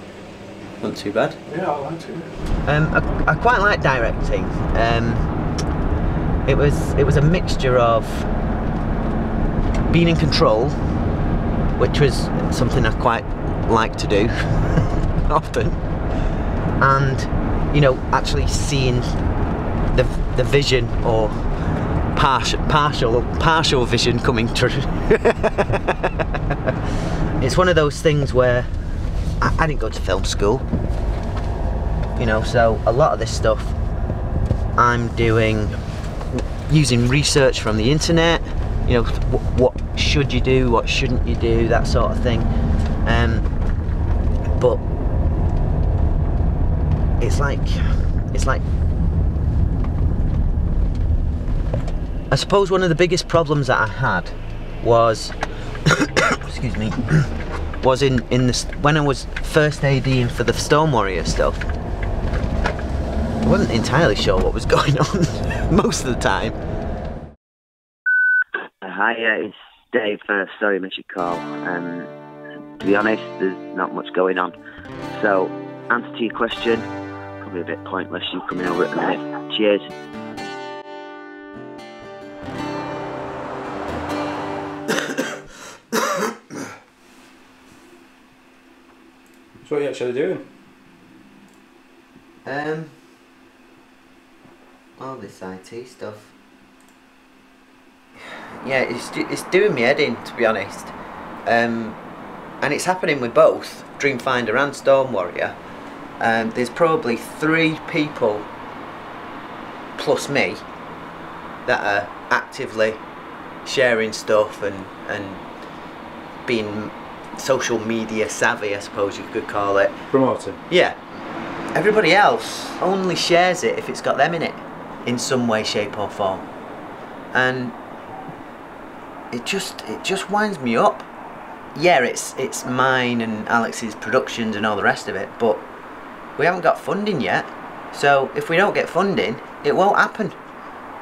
Not too bad. Yeah, I liked it. I quite like directing. It was a mixture of being in control, which was something I quite like to do often, and actually seeing the vision or partial vision coming true. It's one of those things where I didn't go to film school, so a lot of this stuff I'm doing using research from the internet, what should you do, what shouldn't you do, that sort of thing. But it's like I suppose one of the biggest problems that I had was excuse me, was in this when I was first ADing for the Stone Warrior stuff. I wasn't entirely sure what was going on most of the time. Hi, it's Dave. Sorry I missed your call. To be honest, there's not much going on. So, answer to your question, probably a bit pointless you coming over at the minute. Cheers. So what are you actually doing? All this IT stuff. Yeah, it's doing me head in, to be honest. And it's happening with both Dreamfinder and Storm Warrior. There's probably 3 people plus me that are actively sharing stuff and being social media savvy, I suppose you could call it. Promoting. Yeah. Everybody else only shares it if it's got them in it, in some way, shape or form. And it just winds me up. Yeah, it's mine and Alex's productions and all the rest of it, but we haven't got funding yet. So if we don't get funding, it won't happen.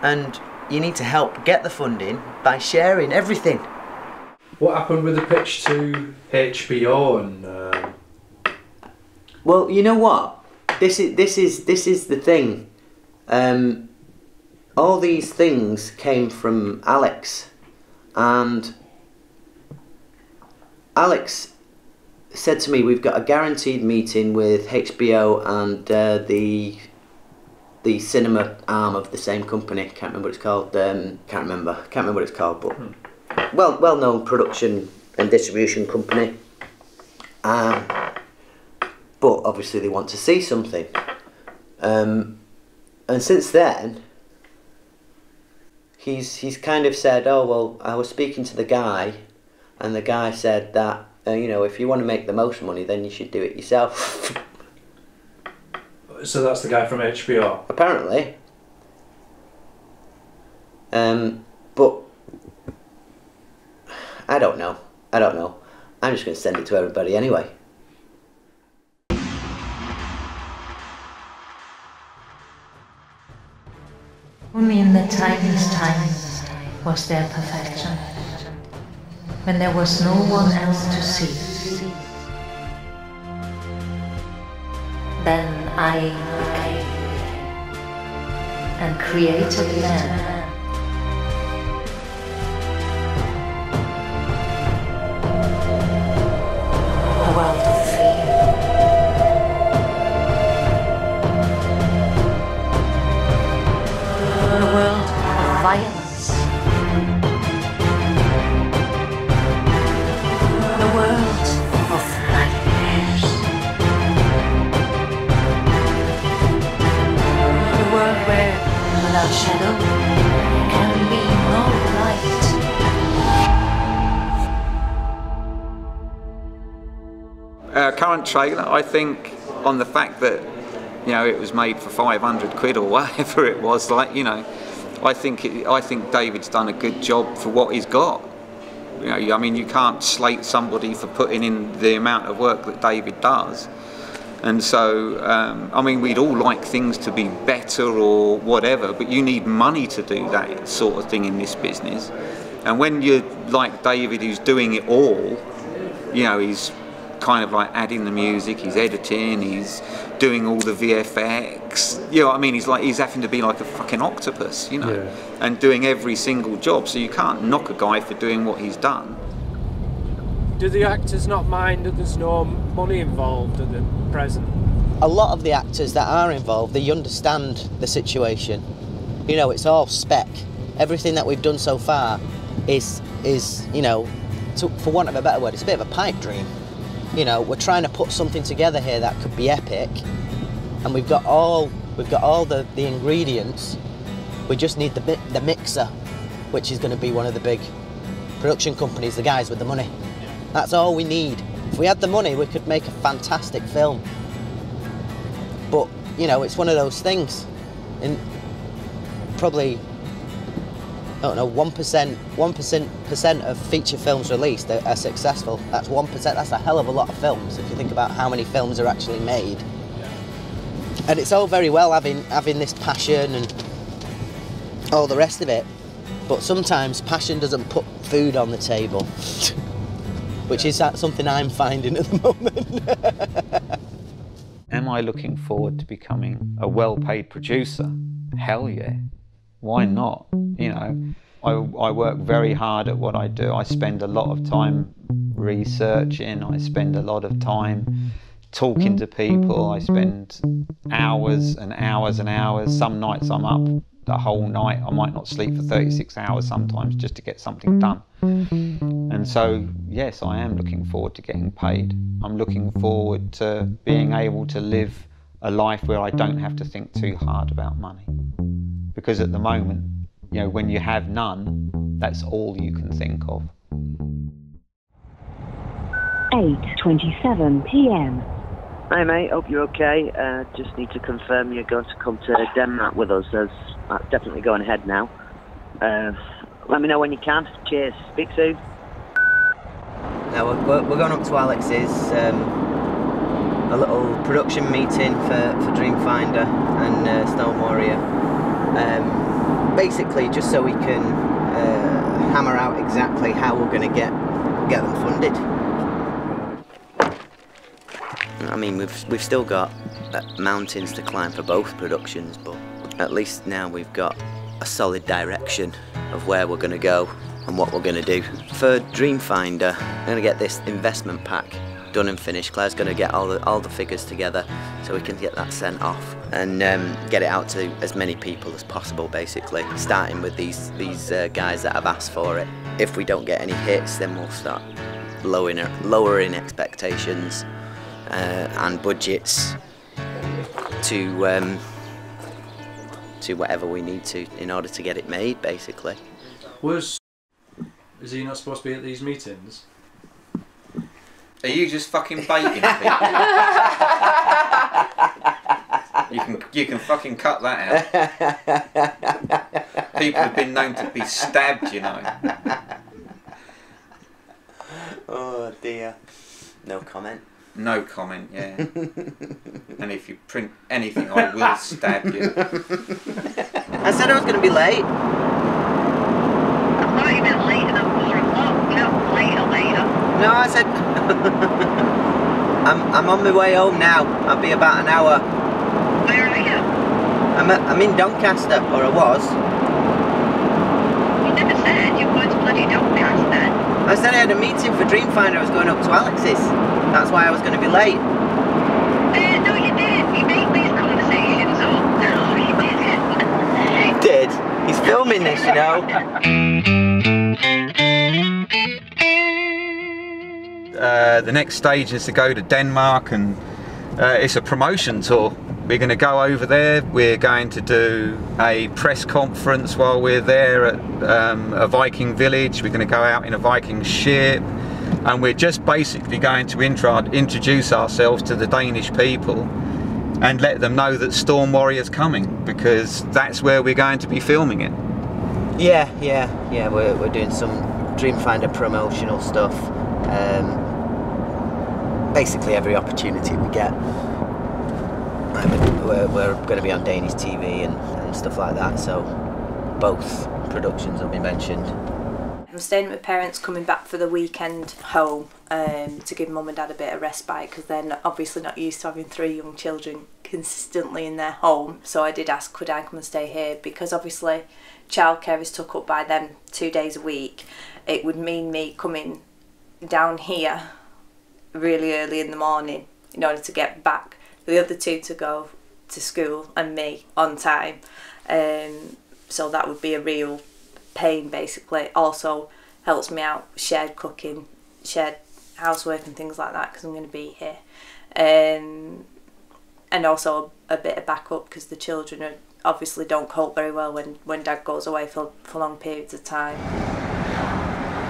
And you need to help get the funding by sharing everything. What happened with the pitch to HBO and? Well, you know what? This is the thing. All these things came from Alex, and Alex said to me, "We've got a guaranteed meeting with HBO and the cinema arm of the same company. Can't remember what it's called. Can't remember what it's called, but well-known production and distribution company. But obviously they want to see something. And since then, he's kind of said, oh well, I was speaking to the guy, and the guy said that you know, if you want to make the most money, then you should do it yourself." So that's the guy from HBO? Apparently. But I don't know. I'm just going to send it to everybody anyway. Only in the tiniest time was there perfection, when there was no one else to see. Then I came and created man. A world of fear. A world of violence. A world of nightmares. A world where without shadow can be no light. Current trailer, I think, on the fact that, you know, it was made for 500 quid or whatever it was, like, you know, I think David's done a good job for what he's got. You know, I mean, you can't slate somebody for putting in the amount of work that David does. And so, I mean, we'd all like things to be better or whatever, but you need money to do that sort of thing in this business. And when you're like David, who's doing it all, you know, he's kind of like adding the music, he's editing, he's doing all the VFX, you know what I mean, he's having to be like a fucking octopus, you know, yeah, and doing every single job, so you can't knock a guy for doing what he's done. Do the actors not mind that there's no money involved at the present? A lot of the actors that are involved, they understand the situation. You know, it's all spec. Everything that we've done so far is you know, for want of a better word, it's a bit of a pipe dream. You know, we're trying to put something together here that could be epic, and we've got all the ingredients. We just need the mixer, which is going to be one of the big production companies, the guys with the money. That's all we need. If we had the money, we could make a fantastic film. But you know, it's one of those things. And probably, I don't know, 1% of feature films released are successful. That's 1%. That's a hell of a lot of films if you think about how many films are actually made. And it's all very well having this passion and all the rest of it, but sometimes passion doesn't put food on the table, which is something I'm finding at the moment. Am I looking forward to becoming a well-paid producer? Hell yeah. Why not? You know, I work very hard at what I do. I spend a lot of time researching. I spend a lot of time talking to people. I spend hours and hours and hours. Some nights I'm up the whole night. I might not sleep for 36 hours sometimes just to get something done. And so, yes, I am looking forward to getting paid. I'm looking forward to being able to live a life where I don't have to think too hard about money. Because at the moment, you know, when you have none, that's all you can think of. 8:27 p.m. Hi mate, hope you're okay. Just need to confirm you're going to come to Denmark with us, as that's definitely going ahead now. Let me know when you can. Cheers. Speak soon. Now we're going up to Alex's, a little production meeting for Dreamfinder and Stone Warrior. Basically just so we can hammer out exactly how we're going to get them funded. I mean, we've still got mountains to climb for both productions, but at least now we've got a solid direction of where we're going to go and what we're going to do. For Dreamfinder, I'm going to get this investment pack done and finished. Claire's going to get all the figures together so we can get that sent off and get it out to as many people as possible, basically, starting with these guys that have asked for it. If we don't get any hits, then we'll start lowering expectations and budgets to whatever we need to in order to get it made, basically. Is he not supposed to be at these meetings? Are you just fucking baiting people? You can fucking cut that out. People have been known to be stabbed, you know. Oh dear. No comment. No comment, yeah. And if you print anything, I will stab you. I said I was going to be late. I thought you meant later than 4 o'clock, you know, later. No, I said I'm on my way home now. I'll be about an hour. Where are you? I'm in Doncaster, or I was. You never said you were going to bloody Doncaster. I said I had a meeting for Dreamfinder. I was going up to Alex's. That's why I was going to be late. No, you did. You made these conversations up. No, you didn't. Did? He's filming this, you know. The next stage is to go to Denmark, and it's a promotion tour. We're going to go over there. We're going to do a press conference while we're there at a Viking village. We're going to go out in a Viking ship, and we're just basically going to introduce ourselves to the Danish people and let them know that Storm Warrior's coming, because that's where we're going to be filming it. Yeah. We're doing some Dreamfinder promotional stuff. Basically every opportunity we get. We're going to be on Danish TV and stuff like that, so both productions will be mentioned. I'm staying with my parents, coming back for the weekend home to give mum and dad a bit of respite, because they're obviously not used to having 3 young children consistently in their home. So I did ask, could I come and stay here, because obviously childcare is took up by them 2 days a week. It would mean me coming down here really early in the morning in order to get back for the other 2 to go to school and me on time. So that would be a real pain, basically. Also helps me out with shared cooking, shared housework and things like that, because I'm going to be here. And also a bit of backup, because the children obviously don't cope very well when dad goes away for long periods of time.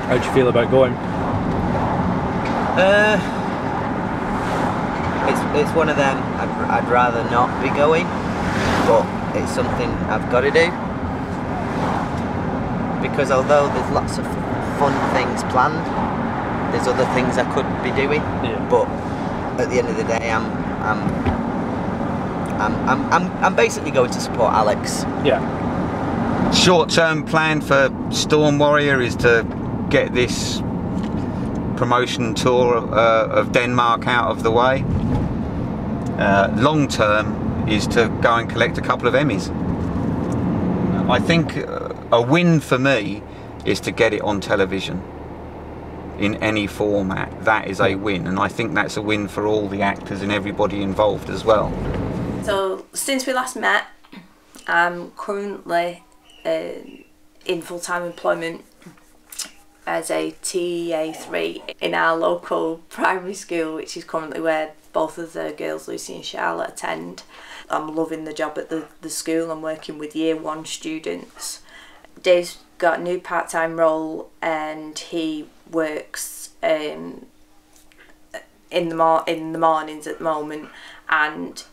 How do you feel about going? It's one of them. I'd rather not be going, but it's something I've got to do, because although there's lots of fun things planned, there's other things I could be doing. Yeah. But at the end of the day, I'm basically going to support Alex. Yeah. Short-term plan for Storm Warrior is to get this promotion tour of Denmark out of the way. Long term is to go and collect a couple of Emmys. I think a win for me is to get it on television, in any format, that is a win, and I think that's a win for all the actors and everybody involved as well. So since we last met, I'm currently in full-time employment as a TA3 in our local primary school, which is currently where both of the girls, Lucy and Charlotte, attend. I'm loving the job at the school. I'm working with Year 1 students. Dave's got a new part-time role and he works in the mornings at the moment, and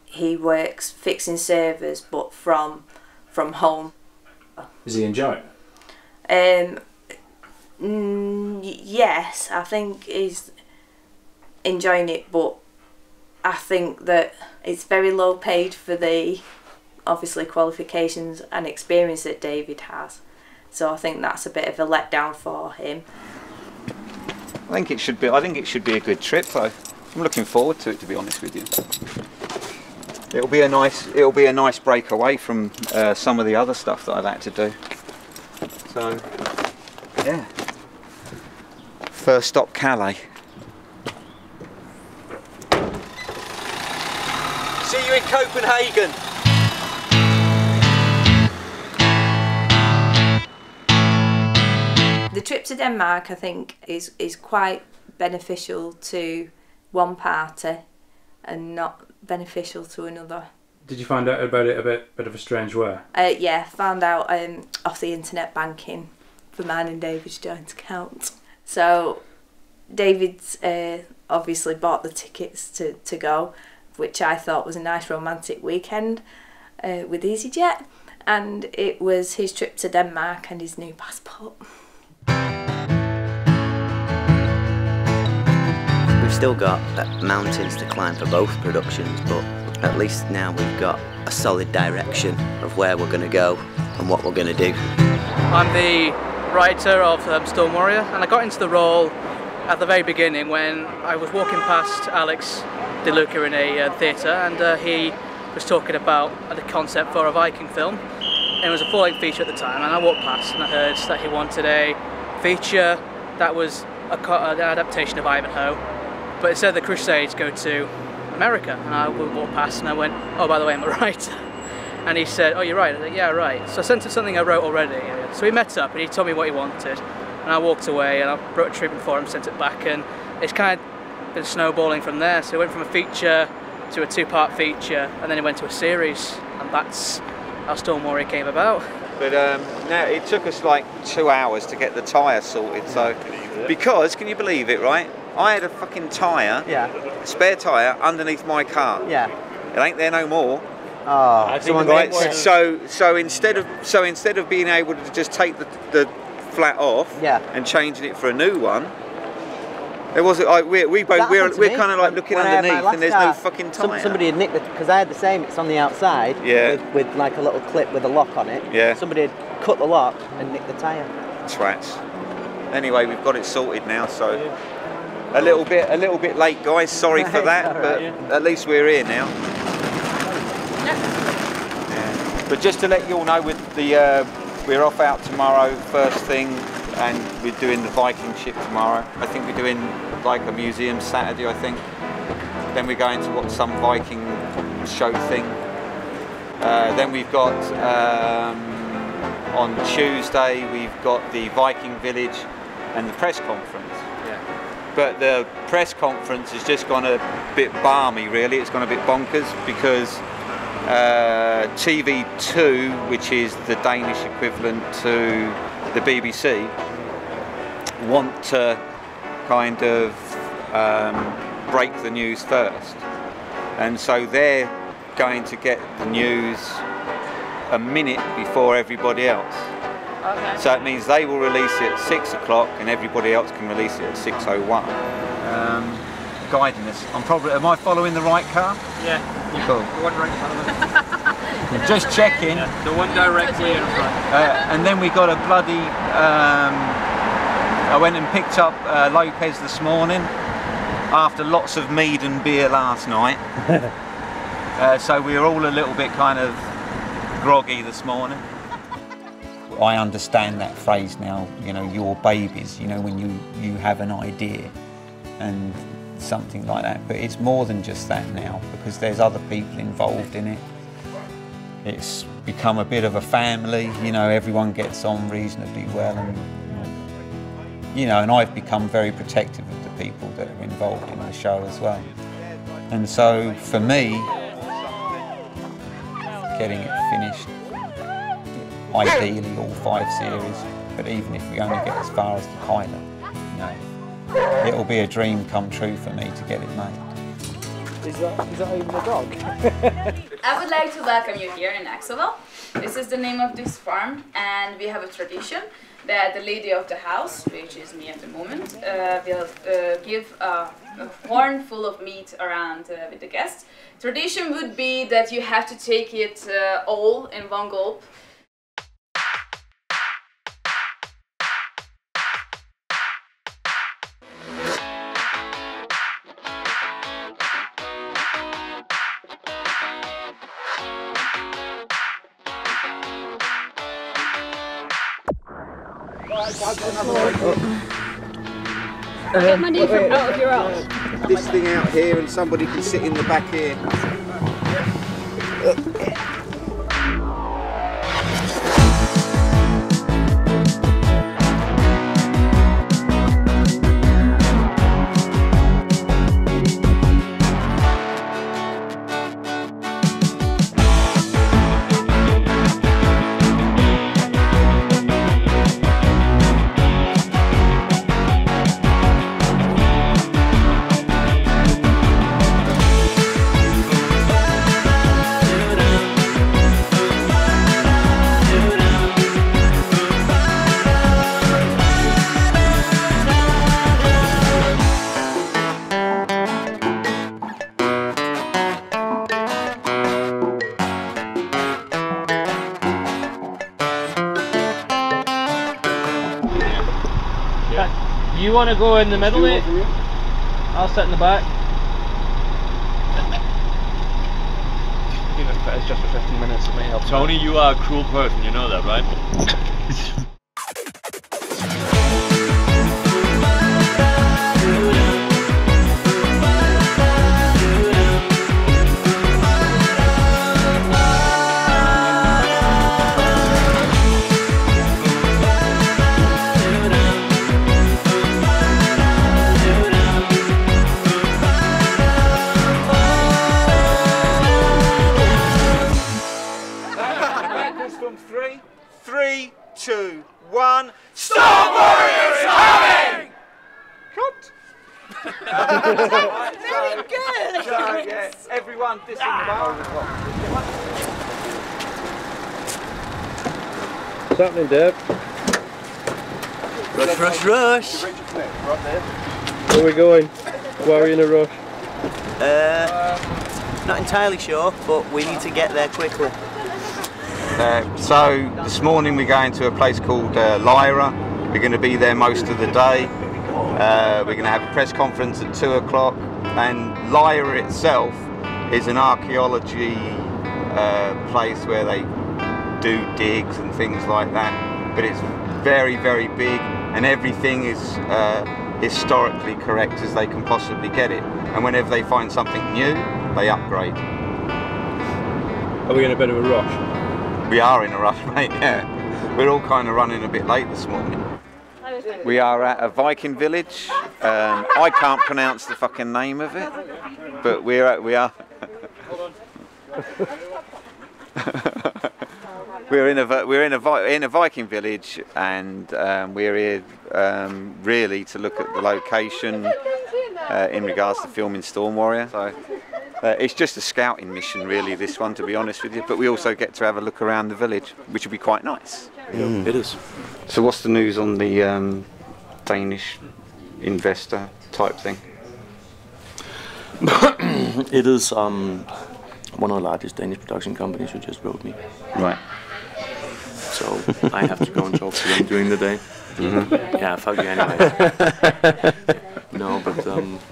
he works fixing servers but from home. Is he enjoying it? Yes, I think he's enjoying it, but I think that it's very low paid for the obviously qualifications and experience that David has. So I think that's a bit of a letdown for him. I think it should be a good trip though. I'm looking forward to it, to be honest with you. It'll be a nice break away from some of the other stuff that I've had to do. So yeah. First stop Calais. See you in Copenhagen. The trip to Denmark, I think, is quite beneficial to one party and not beneficial to another. Did you find out about it a bit of a strange way? Yeah, found out off the internet banking for mine and David's joint account. So David's obviously bought the tickets to go, which I thought was a nice romantic weekend with EasyJet, and it was his trip to Denmark and his new passport. We've still got mountains to climb for both productions, but at least now we've got a solid direction of where we're going to go and what we're going to do. I'm the writer of Storm Warrior, and I got into the role at the very beginning when I was walking past Alex De Luca in a theatre, and he was talking about the concept for a Viking film, and it was a full-length feature at the time, and I walked past and I heard that he wanted a feature that was an adaptation of Ivanhoe, but instead the Crusades go to America, and I walked past and I went, oh, by the way, I'm a writer. And he said, oh, you're right. I was like, yeah, right. So I sent him something I wrote already. So we met up and he told me what he wanted, and I walked away and I wrote a treatment for him, sent it back, and it's kind of been snowballing from there. So it went from a feature to a 2-part feature, and then it went to a series, and that's how Storm Warrior came about. But now it took us like 2 hours to get the tyre sorted. So because, can you believe it, right? I had a fucking tyre, a spare tyre underneath my car. Yeah. It ain't there no more. Oh, someone right. So instead of being able to just take the flat off and changing it for a new one, there wasn't. We're kind of like looking underneath, and there's no fucking tyre. Somebody had nicked it, because I had the same. It's on the outside, with like a little clip with a lock on it. Yeah. Somebody had cut the lock and nicked the tyre. Twats. Anyway, we've got it sorted now, so a little bit late, guys. Sorry for that, but at least we're here now. Yeah. But just to let you all know, we're off out tomorrow first thing, and we're doing the Viking ship tomorrow. I think we're doing like a museum Saturday, I think. Then we're going to watch some Viking show thing. Then we've got on Tuesday we've got the Viking Village and the press conference. But the press conference has just gone a bit balmy, really. It's gone a bit bonkers because TV2, which is the Danish equivalent to the BBC, want to kind of break the news first. And so they're going to get the news a minute before everybody else. Okay. So it means they will release it at 6 o'clock and everybody else can release it at 6:01. Guiding us. Am I following the right car? Yeah. Cool. The one right in front of us. Just checking. Yeah, the one directly in front. And then we got a bloody... I went and picked up Lopez this morning after lots of mead and beer last night. So we were all a little bit kind of groggy this morning. I understand that phrase now, you know, your babies, you know, when you have an idea and something like that. But it's more than just that now, because there's other people involved in it. It's become a bit of a family, you know, everyone gets on reasonably well, and you know, and I've become very protective of the people that are involved in the show as well. And so for me, getting it finished, ideally all 5 series, but even if we only get as far as the pilot, you know, it'll be a dream come true for me to get it made. Is that even a dog? I would like to welcome you here in Axelville. This is the name of this farm, and we have a tradition that the lady of the house, which is me at the moment, will give a horn full of meat around with the guests. Tradition would be that you have to take it all in one gulp. Get my knee from out of your arms. This thing out here, and somebody can sit in the back here. You want to go in the middle, mate? I'll sit in the back. Even if it is just for 15 minutes, it may help. Tony, you are a cruel person, you know that, right? From 3, 2, 1. Star Warriors coming! Cut. Very good. So, yeah, everyone disembark. What's happening, Dave? Rush, rush, rush! Where are we going? Why are we in a rush? Not entirely sure, but we need to get there quickly. So this morning we're going to a place called Lyra. We're going to be there most of the day. We're going to have a press conference at 2 o'clock, and Lyra itself is an archaeology place where they do digs and things like that, but it's very, very big, and everything is historically correct as they can possibly get it, and whenever they find something new they upgrade. Are we in a bit of a rush? We are in a rush, mate, yeah. We're all kind of running a bit late this morning. We are at a Viking village. I can't pronounce the fucking name of it, but we are. We're in a Viking village, and we're here really to look at the location in regards to filming Storm Warrior. So it's just a scouting mission, really, this one, to be honest with you. But we also get to have a look around the village, which will be quite nice. It is. So what's the news on the Danish investor type thing? It is one of the largest Danish production companies who just wrote me. Right. So I have to go and talk to them during the day. Mm-hmm. Yeah, fuck you anyway. No, but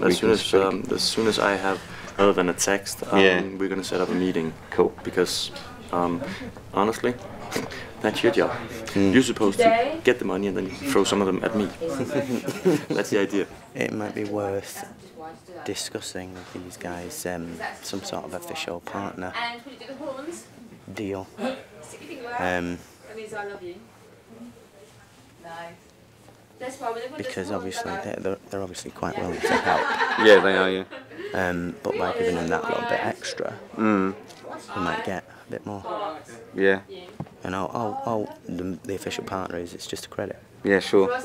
as soon as I have, other than a text, we're gonna set up a meeting. Cool. Because honestly, That's your job. You're supposed to get the money and then throw some of them at me. That's the idea. It might be worth discussing with these guys some sort of official partner deal. Because obviously they're obviously quite willing to help. Yeah, they are. Yeah. But by giving them that little bit extra, we might get a bit more. Yeah. And the official partner it's just a credit. Yeah, sure. And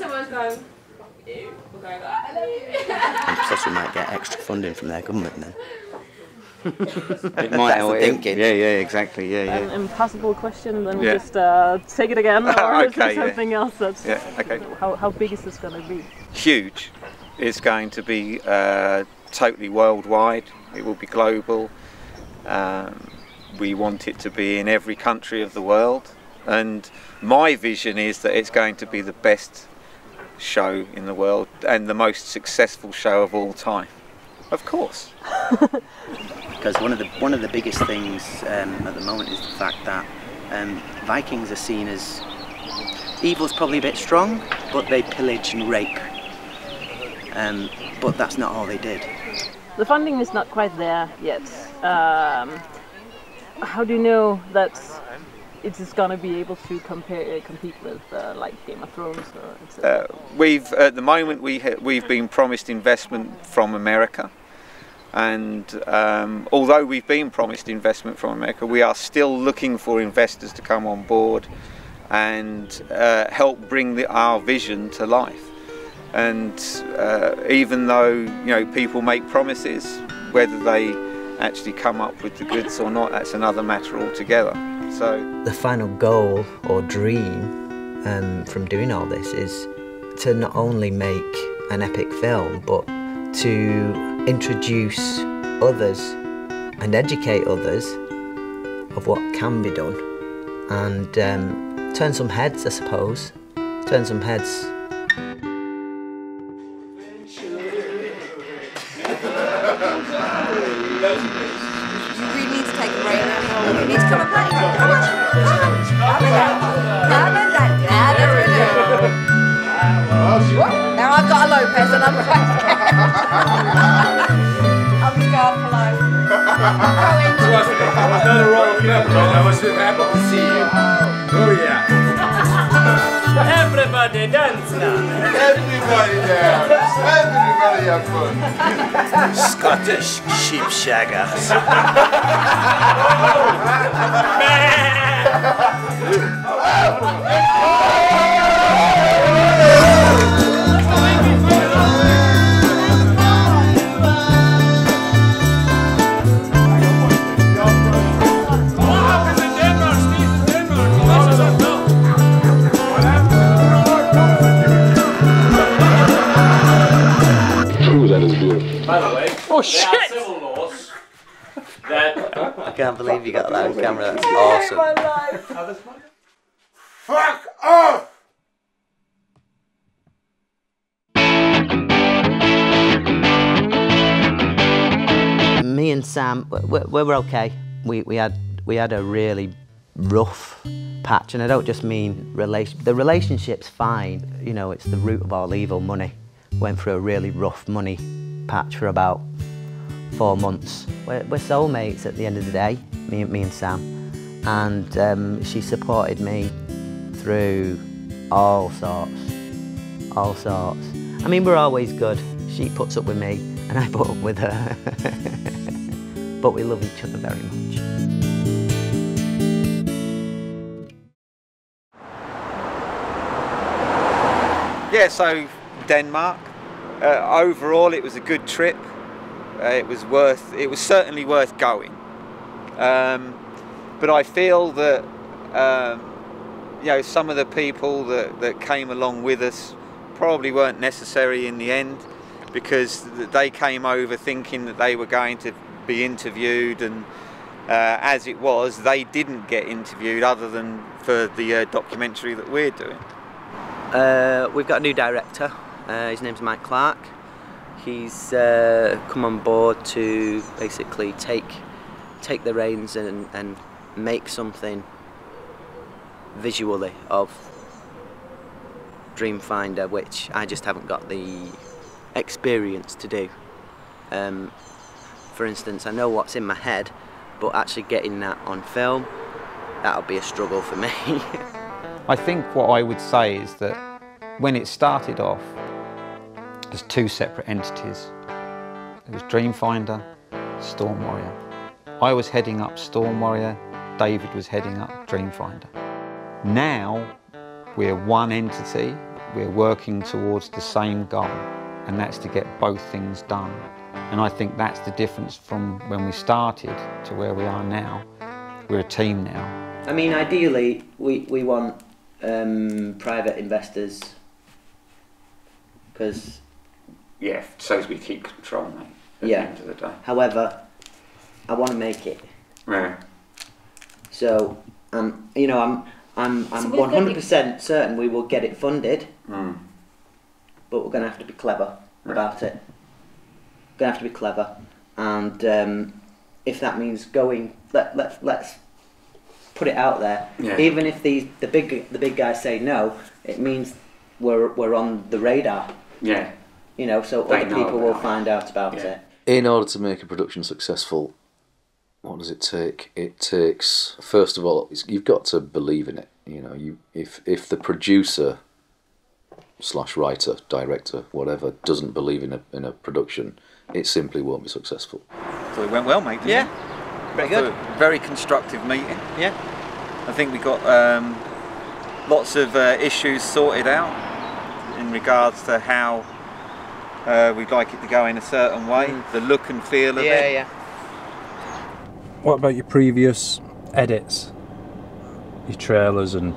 plus we might get extra funding from their government then. It might help. Thinking. Yeah, exactly. Yeah. An impossible question, then we Yeah. just take it again, or is there Okay, something else that's... Yeah, okay. How big is this going to be? Huge. It's going to be totally worldwide. It will be global. We want it to be in every country of the world, and my vision is that it's going to be the best show in the world and the most successful show of all time. Of course. Because one of the biggest things at the moment is the fact that Vikings are seen as evil's probably a bit strong, but they pillage and rape. But that's not all they did. The funding is not quite there yet. How do you know that it is going to be able to compete with like Game of Thrones? Or We've at the moment we've been promised investment from America, and although we've been promised investment from America, we are still looking for investors to come on board and help bring our vision to life. And even though people make promises, whether they actually come up with the goods or not, that's another matter altogether. So the final goal or dream from doing all this is to not only make an epic film, but to introduce others and educate others of what can be done, and turn some heads, I suppose. Turn some heads. Now I've got a Lopez and I'm quite scared. I'm scarred for life. Another roll of pepper. I was so happy to see you. Oh yeah. Everybody dance now. Everybody dance. Everybody have fun. Scottish sheep shaggers. By the way, oh shit! There are civil laws that... I can't believe you got that on camera. That's awesome. Fuck off! Me and Sam, we were okay. We had a really rough patch, and I don't just mean the relationship's fine. It's the root of all evil, money. Went through a really rough money patch for about 4 months. We're soulmates at the end of the day, me and Sam, and she supported me through all sorts. I mean, we're always good. She puts up with me, and I put up with her. But we love each other very much. yeah, so Denmark. Overall, it was a good trip. It was certainly worth going. But I feel that some of the people that came along with us probably weren't necessary in the end, because they came over thinking that they were going to be interviewed, and as it was, they didn't get interviewed other than for the documentary that we're doing. We've got a new director. His name's Mike Clark. He's come on board to basically take the reins and make something visually of Dreamfinder, which I just haven't got the experience to do. For instance, I know what's in my head, but actually getting that on film, that'll be a struggle for me. I think what I would say is that when it started off as two separate entities, it was Dreamfinder, Storm Warrior. I was heading up Storm Warrior, David was heading up Dreamfinder. Now we're one entity, we're working towards the same goal, and that's to get both things done. And I think that's the difference from when we started to where we are now. We're a team now. I mean, ideally, we want private investors, because... Yeah, so as we keep control, mate, at yeah. the end of the day. However, I want to make it. Yeah. So, you know, I'm 100% certain we will get it funded, but we're going to have to be clever about it. We're going to have to be clever, and if that means going, let's put it out there. Yeah. Even if the big guys say no, it means we're on the radar. Yeah. You know, so other people will find out about it. In order to make a production successful, what does it take? It takes, first of all, you've got to believe in it. You know, if the producer / writer, director, whatever, doesn't believe in a production, it simply won't be successful. So it went well, mate, didn't it? Very good. Very constructive meeting. Yeah. I think we got lots of issues sorted out in regards to how we'd like it to go in a certain way, the look and feel of it. Yeah. What about your previous edits? Your trailers and...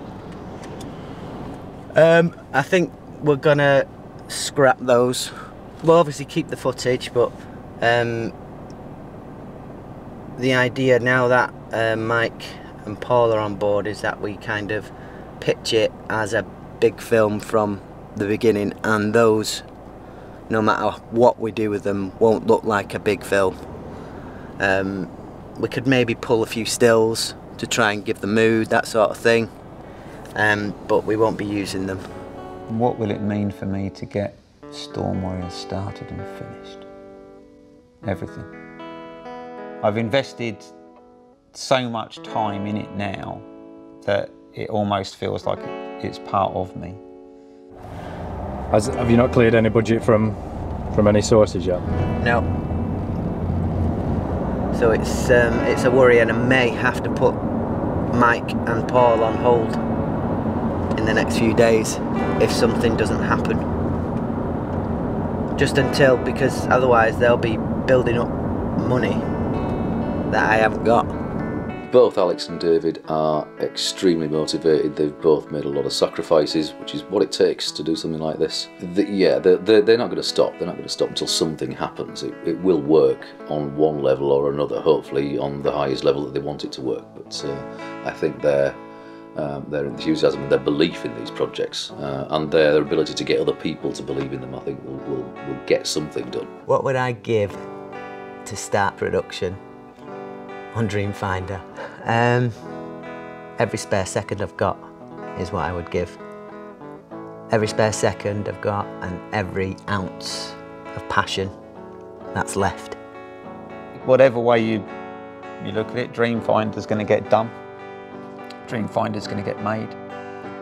I think we're gonna scrap those. We'll obviously keep the footage, but the idea now that Mike and Paul are on board is that we kind of pitch it as a big film from the beginning, and those, no matter what we do with them, won't look like a big film. We could maybe pull a few stills to try and give the mood, that sort of thing, but we won't be using them. What will it mean for me to get Storm Warriors started and finished? Everything. I've invested so much time in it now that it almost feels like it's part of me. Have you not cleared any budget from any sources yet? No. So it's a worry, and I may have to put Mike and Paul on hold in the next few days if something doesn't happen. Just until, because otherwise they'll be building up money that I haven't got. Both Alex and David are extremely motivated. They've both made a lot of sacrifices, which is what it takes to do something like this. They're not going to stop. They're not going to stop until something happens. It will work on one level or another, hopefully on the highest level that they want it to work. But I think their enthusiasm and their belief in these projects and their ability to get other people to believe in them, I think will get something done. What would I give to start production on Dreamfinder? Every spare second I've got is what I would give. Every spare second I've got, and every ounce of passion that's left. Whatever way you look at it, Dreamfinder's going to get done. Dreamfinder's going to get made.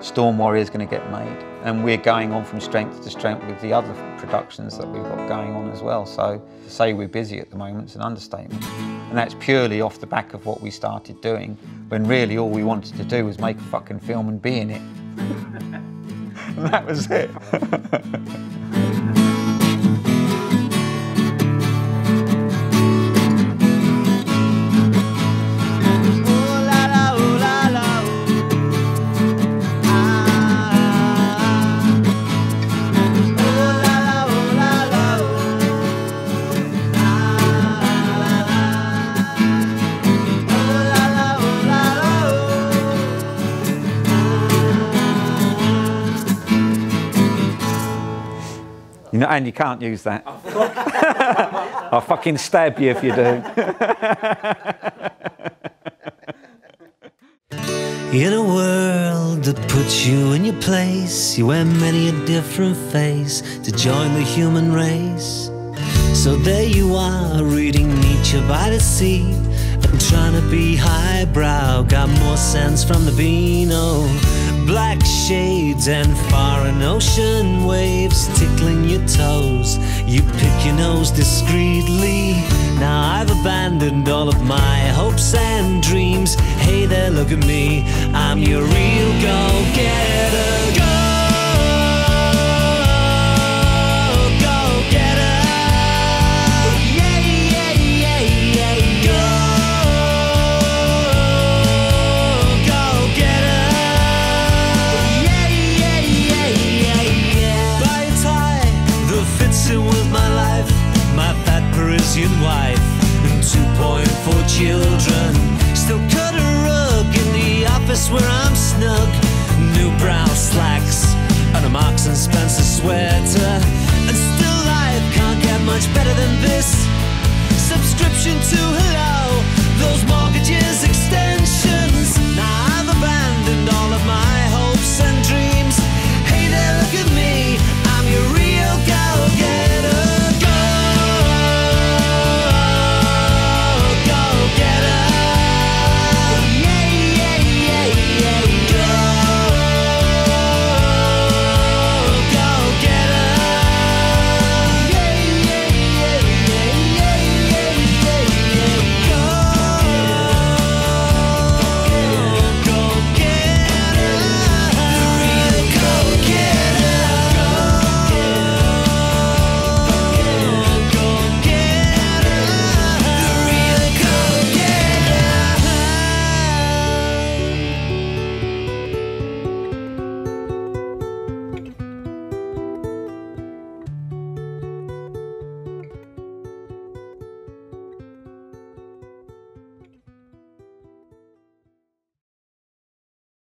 Storm Warrior's going to get made. And we're going on from strength to strength with the other productions that we've got going on as well. So to say we're busy at the moment is an understatement. And that's purely off the back of what we started doing, when really all we wanted to do was make a fucking film and be in it. And that was it. You know, and you can't use that. I'll fucking stab you if you do. In a world put you in your place. You wear many a different face to join the human race. So there you are, reading Nietzsche by the sea, and trying to be highbrow. Got more sense from the Beano. Black shades and foreign ocean waves tickling your toes. You pick your nose discreetly. Now I've abandoned all of my hopes and dreams. Hey there, look at me, I'm your real go-getter. Go-getter. Yeah, yeah, yeah, yeah. Go-getter. Yeah, yeah, yeah, yeah, yeah. Buy a tie that fits in with my life, my fat Parisian wife, and 2.4 children. Still cut a rug in the office where I'm snug. New brown slacks and a Marks and Spencer sweater. And still life can't get much better than this. Subscription to